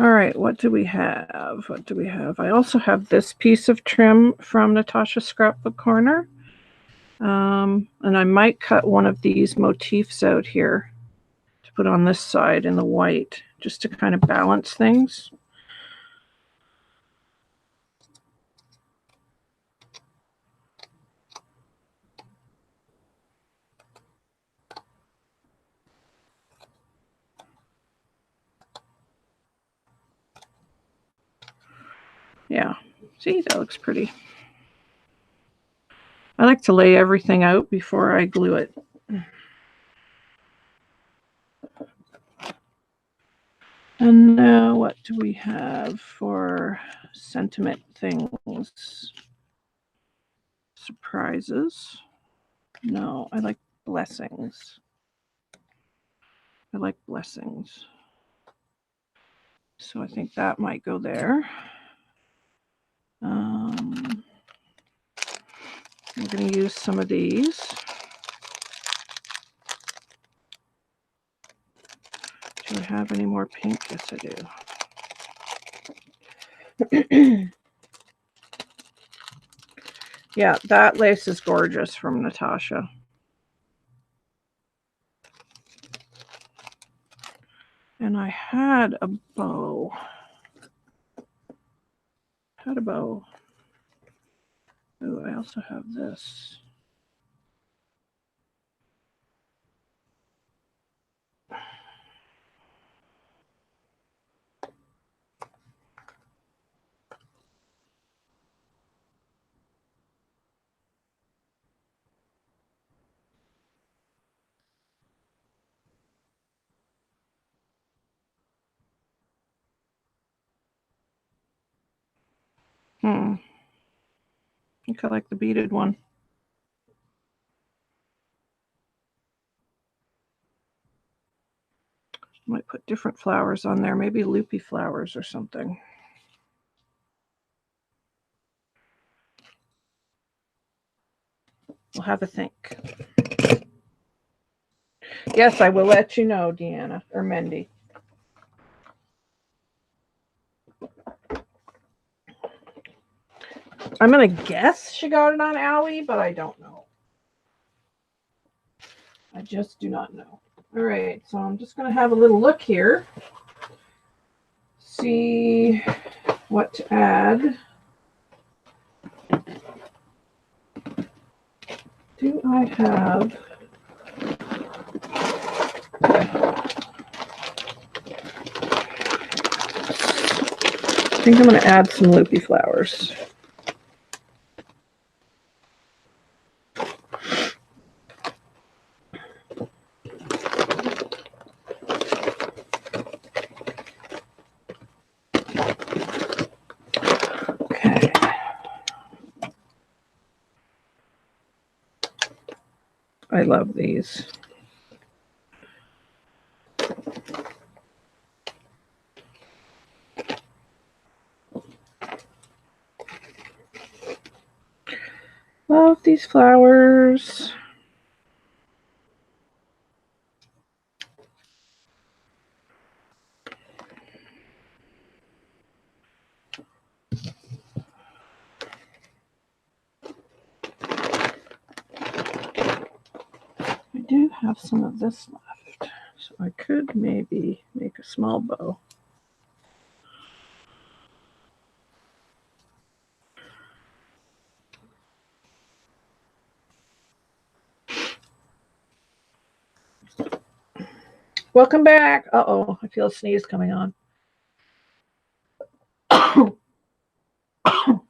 All right, what do we have? What do we have? I also have this piece of trim from Natasha's Scrapbook Corner. And I might cut one of these motifs out here to put on this side in the white, just to kind of balance things. See, that looks pretty. I like to lay everything out before I glue it. And now what do we have for sentiment things? Surprises? No, I like blessings. I like blessings. So I think that might go there. We're going to use some of these. Do I have any more pink? Yes, I do. Yeah, that lace is gorgeous from Natasha. And I had a bow. Oh, I also have this. I think I like the beaded one. Might put different flowers on there, maybe loopy flowers or something. We'll have a think. Yes, I will let you know, Deanna or Mendy. I'm going to guess she got it on Owie, but I don't know. I just do not know. All right, so I'm just going to have a little look here. See what to add. Do I have... I think I'm going to add some loopy flowers. Okay. I love these. Love these flowers. I do have some of this left, so I could maybe make a small bow. Welcome back. Uh-oh, I feel a sneeze coming on.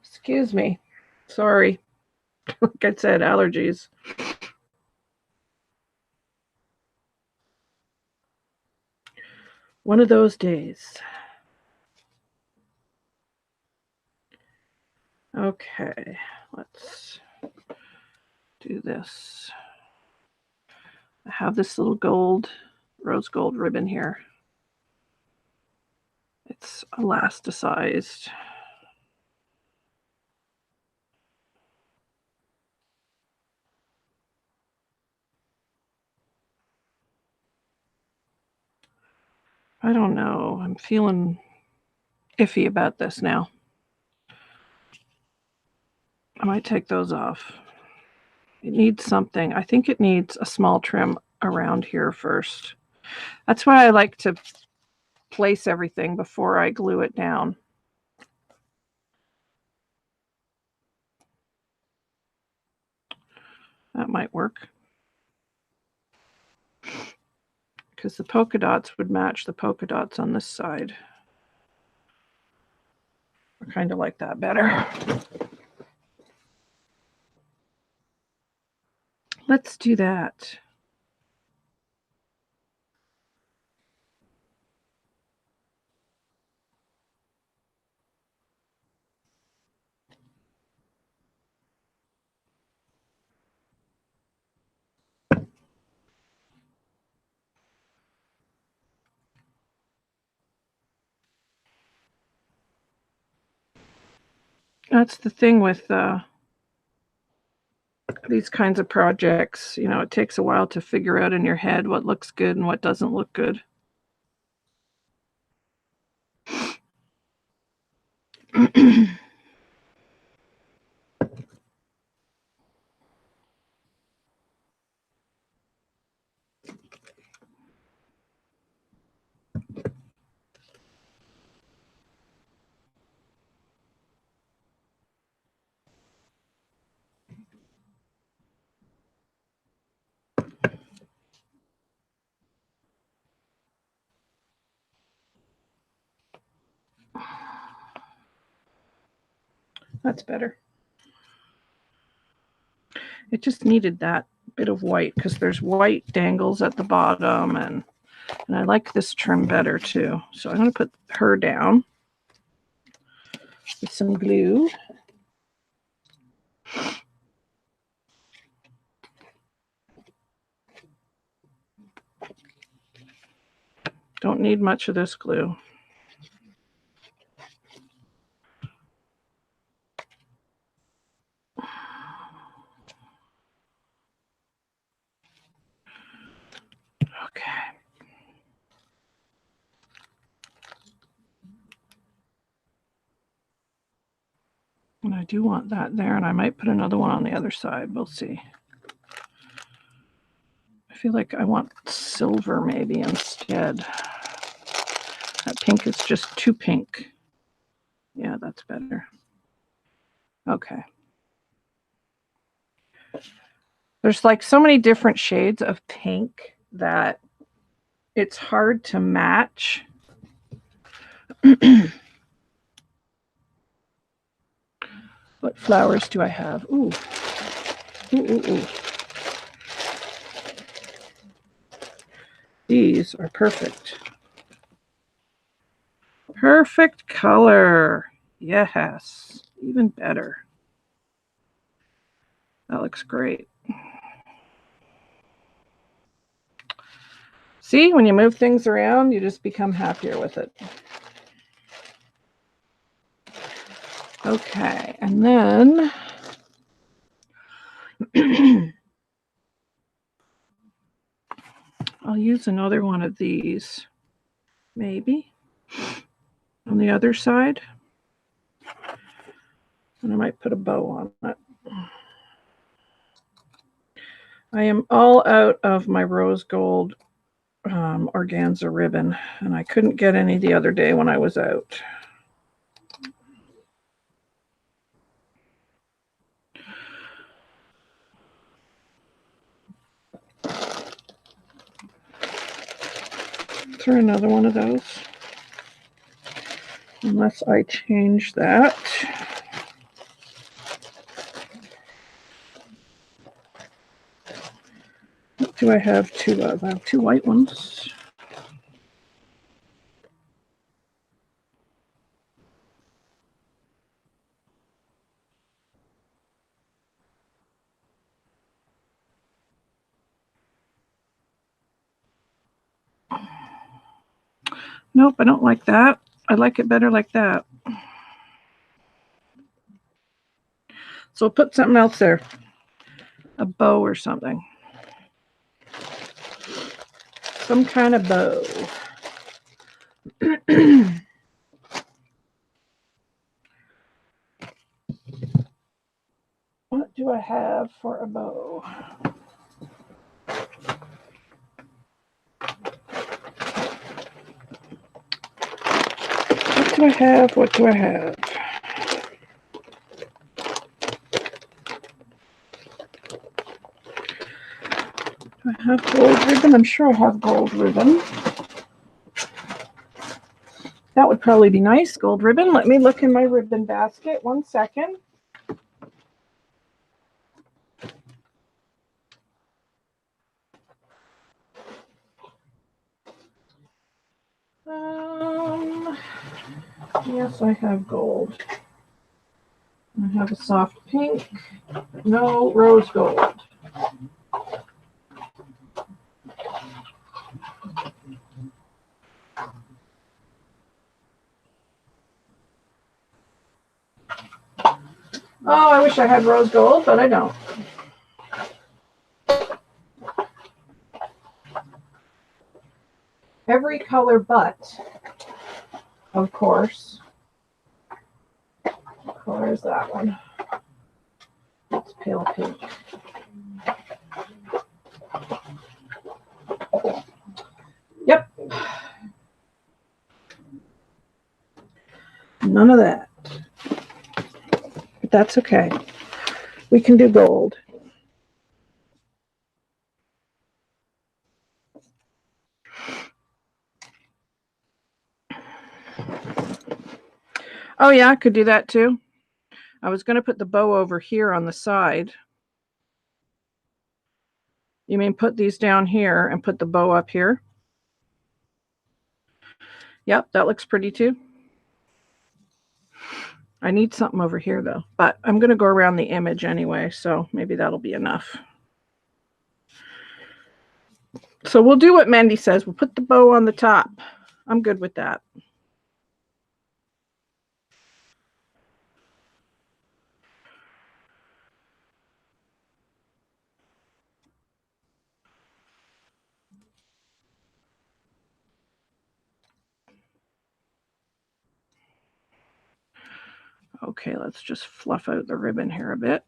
Excuse me. Sorry. Like I said, allergies. One of those days. Okay, let's do this. I have this little rose gold ribbon here. It's elasticized. I don't know. I'm feeling iffy about this now. I might take those off. It needs something. I think it needs a small trim around here first. That's why I like to place everything before I glue it down. That might work. Because the polka dots would match the polka dots on this side. kind of like that better. Let's do that. That's the thing with these kinds of projects. You know, it takes a while to figure out in your head what looks good and what doesn't look good. That's better. It just needed that bit of white because there's white dangles at the bottom, and I like this trim better too. So I'm going to put her down with some glue. Don't need much of this glue. Okay. And I do want that there, and I might put another one on the other side. We'll see. I feel like I want silver maybe instead. That pink is just too pink. Yeah, that's better. Okay. There's like so many different shades of pink that it's hard to match. What flowers do I have? Ooh. Ooh. These are perfect. Perfect color. Yes. Even better. That looks great. See, when you move things around, you just become happier with it. Okay, and then I'll use another one of these, maybe, on the other side. And I might put a bow on it. I am all out of my rose gold organza ribbon, and I couldn't get any the other day when I was out. Throw another one of those, unless I change that. What do I have two of? I have two white ones. Nope, I don't like that. I like it better like that. So I'll put something else there. A bow or something. Some kind of bow. What do I have for a bow? What do I have? What do I have? Do I have gold ribbon? I'm sure I have gold ribbon. That would probably be nice, gold ribbon. Let me look in my ribbon basket. 1 second. Yes, I have gold. I have a soft pink, but no rose gold. Oh, I wish I had rose gold, but I don't. Every color but, of course. What color is that one? It's pale pink. Yep. None of that. But that's okay. We can do gold. Oh yeah, I could do that too. I was going to put the bow over here on the side. You mean put these down here and put the bow up here? Yep, that looks pretty too. I need something over here though, but I'm going to go around the image anyway, so maybe that'll be enough. So we'll do what Mandy says. We'll put the bow on the top. I'm good with that. Okay, let's just fluff out the ribbon here a bit.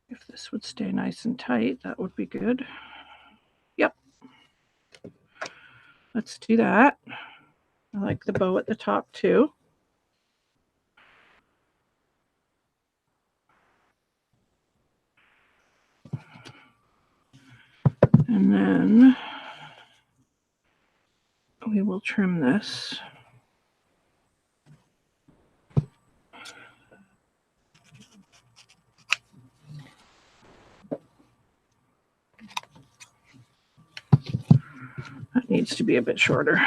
If this would stay nice and tight, that would be good. Yep. Let's do that. I like the bow at the top too. And then we will trim this. That needs to be a bit shorter.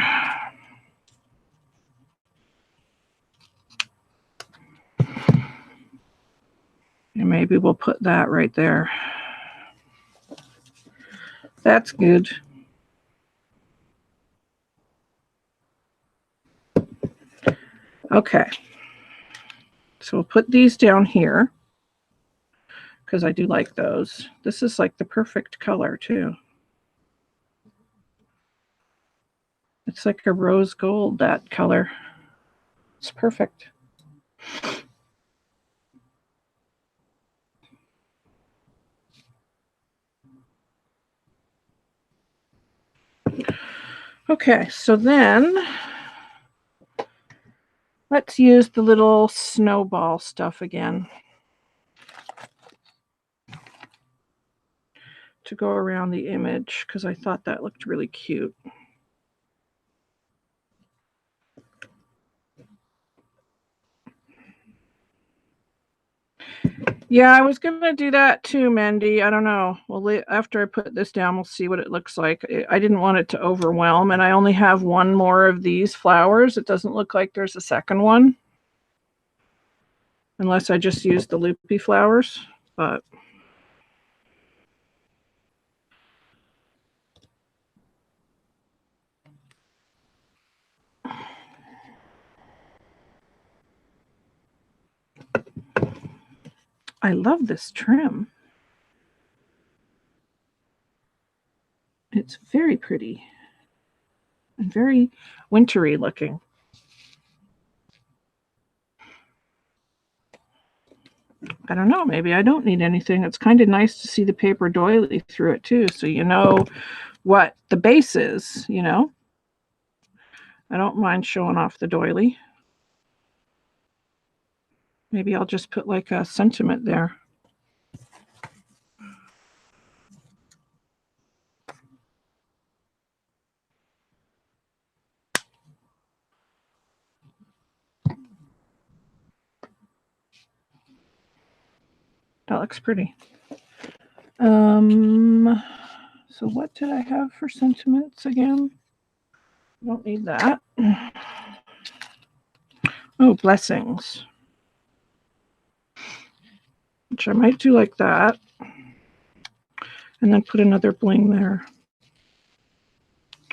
And maybe we'll put that right there. That's good. Okay. So we'll put these down here because I do like those. This is like the perfect color too. It's like a rose gold, that color. It's perfect. Okay, so then let's use the little snowball stuff again to go around the image because I thought that looked really cute. Yeah, I was going to do that too, Mandy. I don't know. Well, after I put this down, we'll see what it looks like. I didn't want it to overwhelm, and I only have one more of these flowers. It doesn't look like there's a second one, unless I just use the loopy flowers, but I love this trim. It's very pretty and very wintry looking. I don't know, maybe I don't need anything. It's kind of nice to see the paper doily through it too, so you know what the base is, you know. I don't mind showing off the doily. Maybe I'll just put like a sentiment there. looks pretty. So what did I have for sentiments again? Don't need that. Oh, blessings. Which I might do like that. And then put another bling there.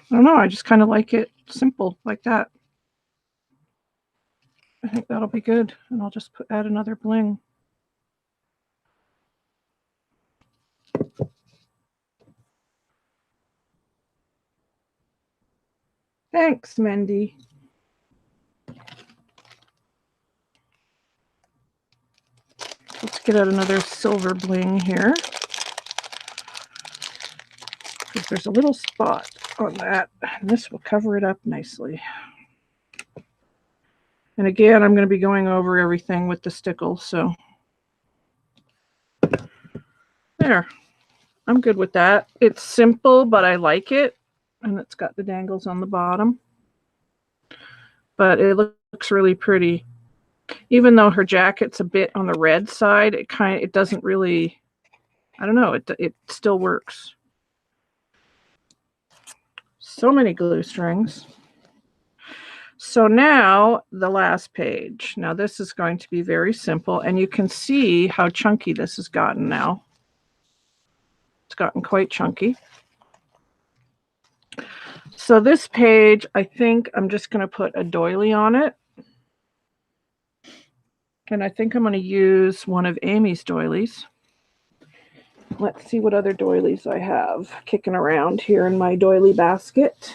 I don't know, I just kind of like it simple like that. I think that'll be good. And I'll just add another bling. Thanks, Mendy. Let's get out another silver bling here. Because there's a little spot on that. And this will cover it up nicely. And again, I'm going to be going over everything with the stickle, so there. I'm good with that. It's simple, but I like it. And it's got the dangles on the bottom. But it looks really pretty. Even though her jacket's a bit on the red side, it doesn't really, I don't know, it still works. So many glue strings. So now the last page. Now this is going to be very simple, and you can see how chunky this has gotten now. It's gotten quite chunky. So this page, I think I'm just going to put a doily on it. And I think I'm going to use one of Amy's doilies. Let's see what other doilies I have kicking around here in my doily basket.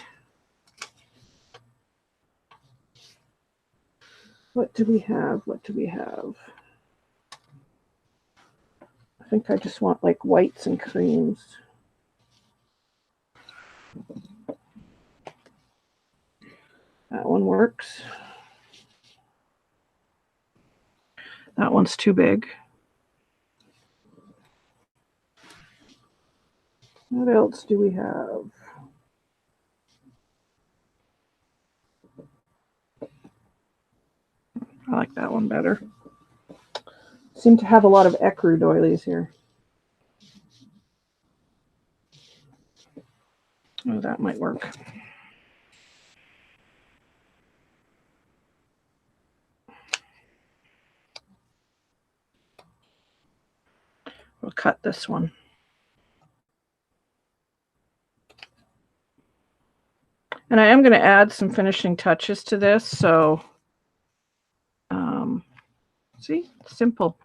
What do we have? What do we have? I think I just want like whites and creams. That one works. That one's too big. What else do we have? I like that one better. Seem to have a lot of ecru doilies here. Oh, that might work. We'll cut this one. And I am going to add some finishing touches to this, so see, simple.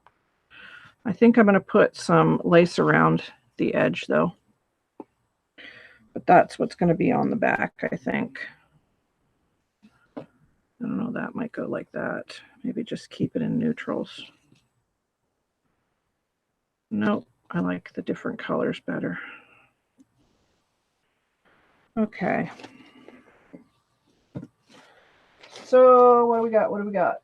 I think I'm going to put some lace around the edge, though. But that's what's going to be on the back, I think. I don't know, that might go like that. Maybe just keep it in neutrals. Nope, I like the different colors better. Okay. So what do we got? What do we got?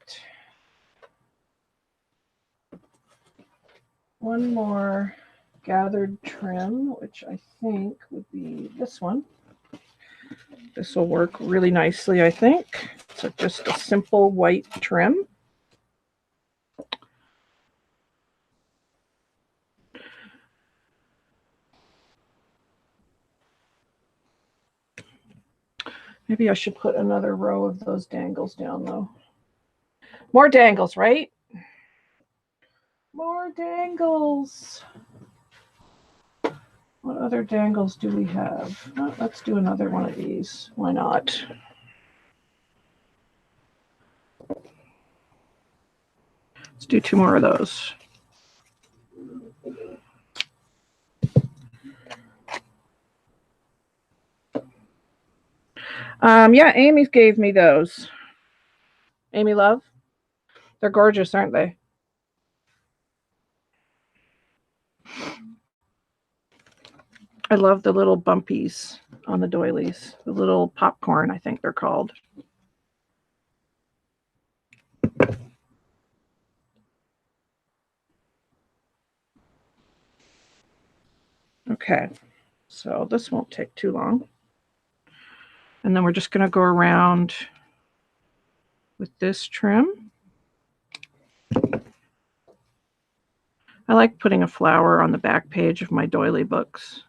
One more gathered trim, which I think would be this one. This will work really nicely, I think. So just a simple white trim. Maybe I should put another row of those dangles down, though. More dangles, right? More dangles. What other dangles do we have? Oh, let's do another one of these. Why not? Let's do 2 more of those. Yeah, Amy gave me those. Amy Love. They're gorgeous, aren't they? I love the little bumpies on the doilies. The little popcorn, I think they're called. Okay, so this won't take too long. And then we're just going to go around with this trim. I like putting a flower on the back page of my doily books.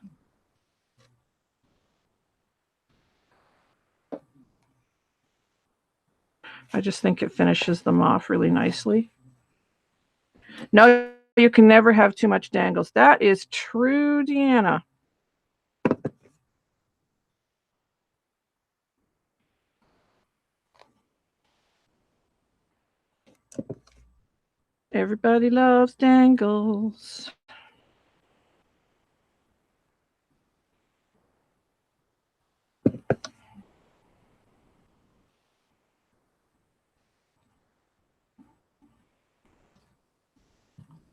I just think it finishes them off really nicely. No, you can never have too much dangles. That is true, Deanna. Everybody loves dangles.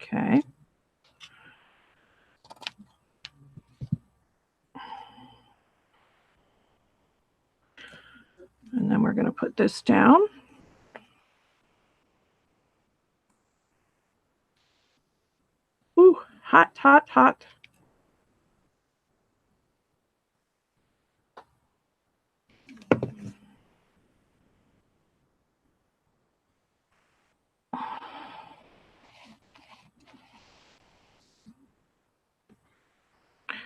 Okay. And then we're going to put this down. Ooh, hot, hot, hot.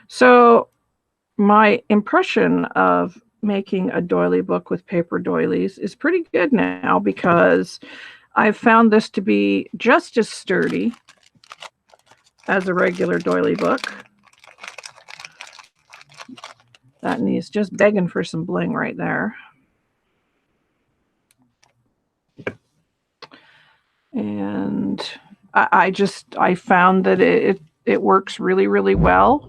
So my impression of making a doily book with paper doilies is pretty good now, because I've found this to be just as sturdy as a regular doily book. That knee's just begging for some bling right there. And I found that it works really, really well.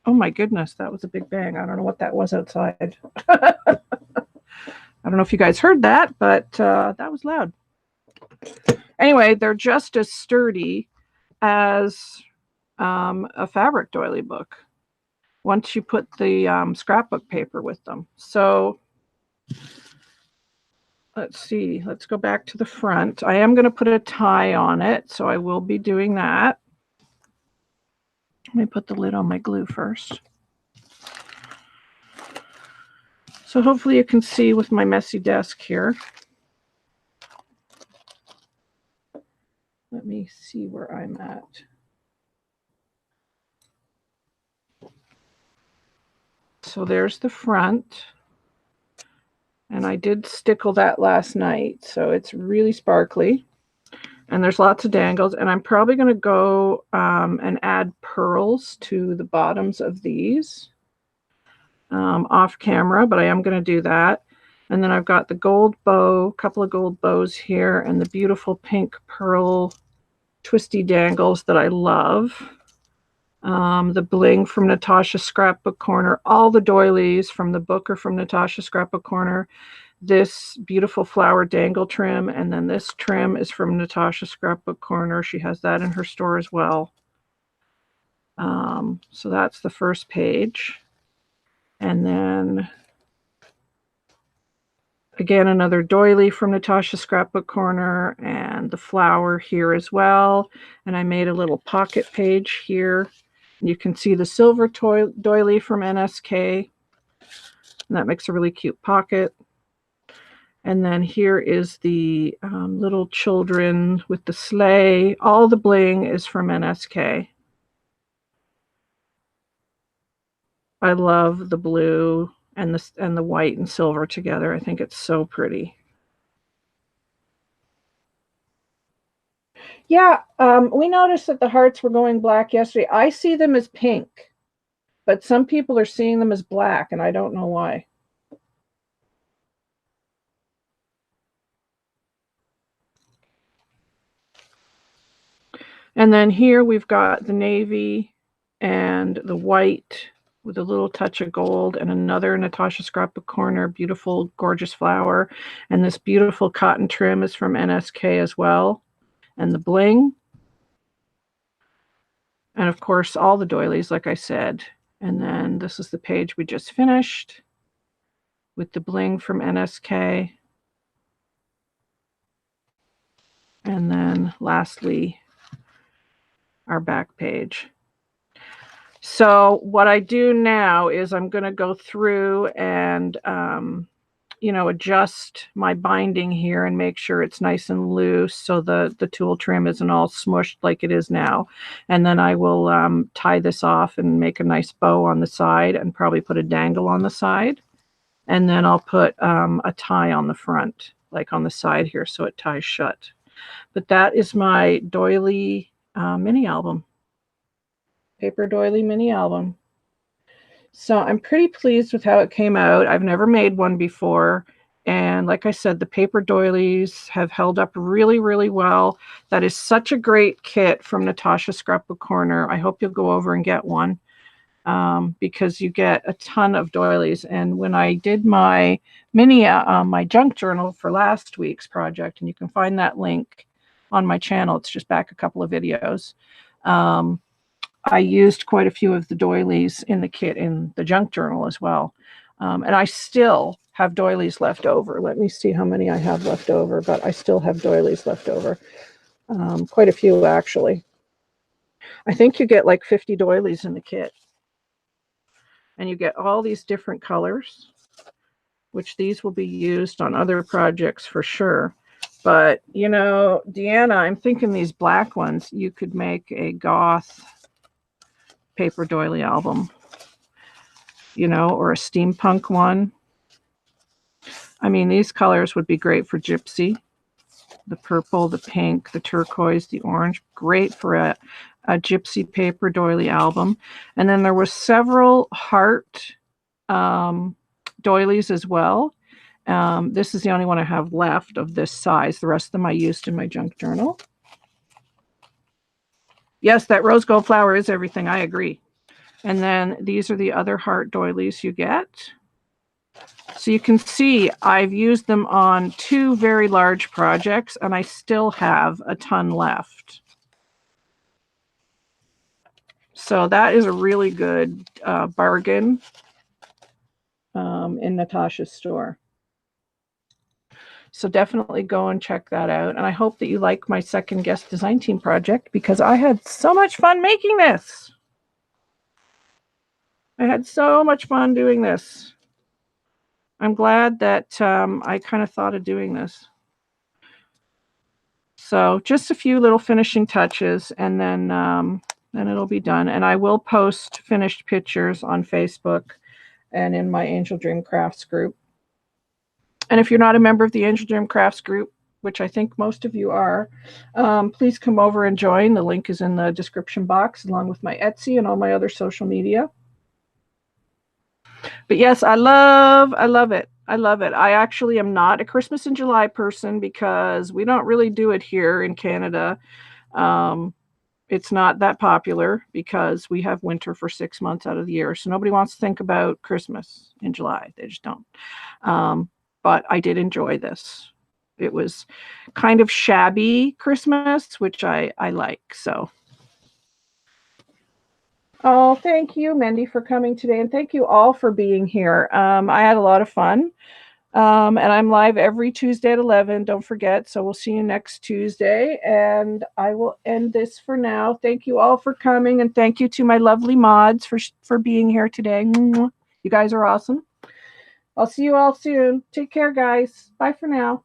Oh my goodness, that was a big bang. I don't know what that was outside. I don't know if you guys heard that, but that was loud. Anyway, they're just as sturdy as a fabric doily book once you put the scrapbook paper with them. So let's see. Let's go back to the front. I am going to put a tie on it, so I will be doing that. Let me put the lid on my glue first. So hopefully you can see with my messy desk here. Let me see where I'm at. So there's the front. And I did stickle that last night, so it's really sparkly. And there's lots of dangles. And I'm probably going to go and add pearls to the bottoms of these off camera, but I am going to do that. And then I've got the gold bow, a couple of gold bows here, and the beautiful pink pearl twisty dangles that I love. The bling from Natasha's Scrapbook Corner. All the doilies from the book are from Natasha's Scrapbook Corner. This beautiful flower dangle trim, and then this trim is from Natasha's Scrapbook Corner. She has that in her store as well. So that's the first page. And then again, another doily from Natasha's Scrapbook Corner, and the flower here as well. And I made a little pocket page here. You can see the silver doily from NSK. And that makes a really cute pocket. And then here is the little children with the sleigh. All the bling is from NSK. I love the blue and the white and silver together. I think it's so pretty. Yeah, we noticed that the hearts were going black yesterday. I see them as pink, but some people are seeing them as black, and I don't know why. And then here we've got the navy and the white with a little touch of gold, and another Natasha Scrapbook Corner, beautiful, gorgeous flower. And this beautiful cotton trim is from NSK as well. And the bling. And of course, all the doilies, like I said. And then this is the page we just finished with the bling from NSK. And then lastly, our back page. So what I do now is I'm going to go through and you know, adjust my binding here and make sure it's nice and loose so the tool trim isn't all smushed like it is now. And then I will tie this off and make a nice bow on the side and probably put a dangle on the side. And then I'll put a tie on the front, like on the side here, so it ties shut. But that is my doily mini album. Paper doily mini album. So I'm pretty pleased with how it came out. I've never made one before. And like I said, the paper doilies have held up really, really well. That is such a great kit from Natasha Scrapbook Corner. I hope you'll go over and get one because you get a ton of doilies. And when I did my my junk journal for last week's project, and you can find that link on my channel, it's just back a couple of videos. I used quite a few of the doilies in the kit in the junk journal as well. And I still have doilies left over. Let me see how many I have left over, but I still have doilies left over. Quite a few, actually. I think you get like 50 doilies in the kit. And you get all these different colors, which these will be used on other projects for sure. But, you know, Deanna, I'm thinking these black ones, you could make a goth paper doily album, you know, or a steampunk one. I mean, these colors would be great for gypsy. The purple, the pink, the turquoise, the orange, great for a gypsy paper doily album. And then there were several heart doilies as well. This is the only one I have left of this size. The rest of them I used in my junk journal. Yes, that rose gold flower is everything. I agree. And then these are the other heart doilies you get. So you can see I've used them on 2 very large projects, and I still have a ton left. So that is a really good bargain in Natasha's store. So definitely go and check that out. And I hope that you like my second guest design team project because I had so much fun making this. I had so much fun doing this. I'm glad that I kind of thought of doing this. So just a few little finishing touches, and then it'll be done. And I will post finished pictures on Facebook and in my Angeldreamcrafts group. And if you're not a member of the Angeldreamcrafts group, which I think most of you are, please come over and join. The link is in the description box, along with my Etsy and all my other social media. But yes, I love it. I love it. I actually am not a Christmas in July person because we don't really do it here in Canada. It's not that popular because we have winter for 6 months out of the year. So nobody wants to think about Christmas in July. They just don't. But I did enjoy this. It was kind of shabby Christmas, which I like. So. Oh, thank you, Mendy, for coming today. And thank you all for being here. I had a lot of fun. And I'm live every Tuesday at 11. Don't forget. So we'll see you next Tuesday. And I will end this for now. Thank you all for coming. And thank you to my lovely mods for being here today. You guys are awesome. I'll see you all soon. Take care, guys. Bye for now.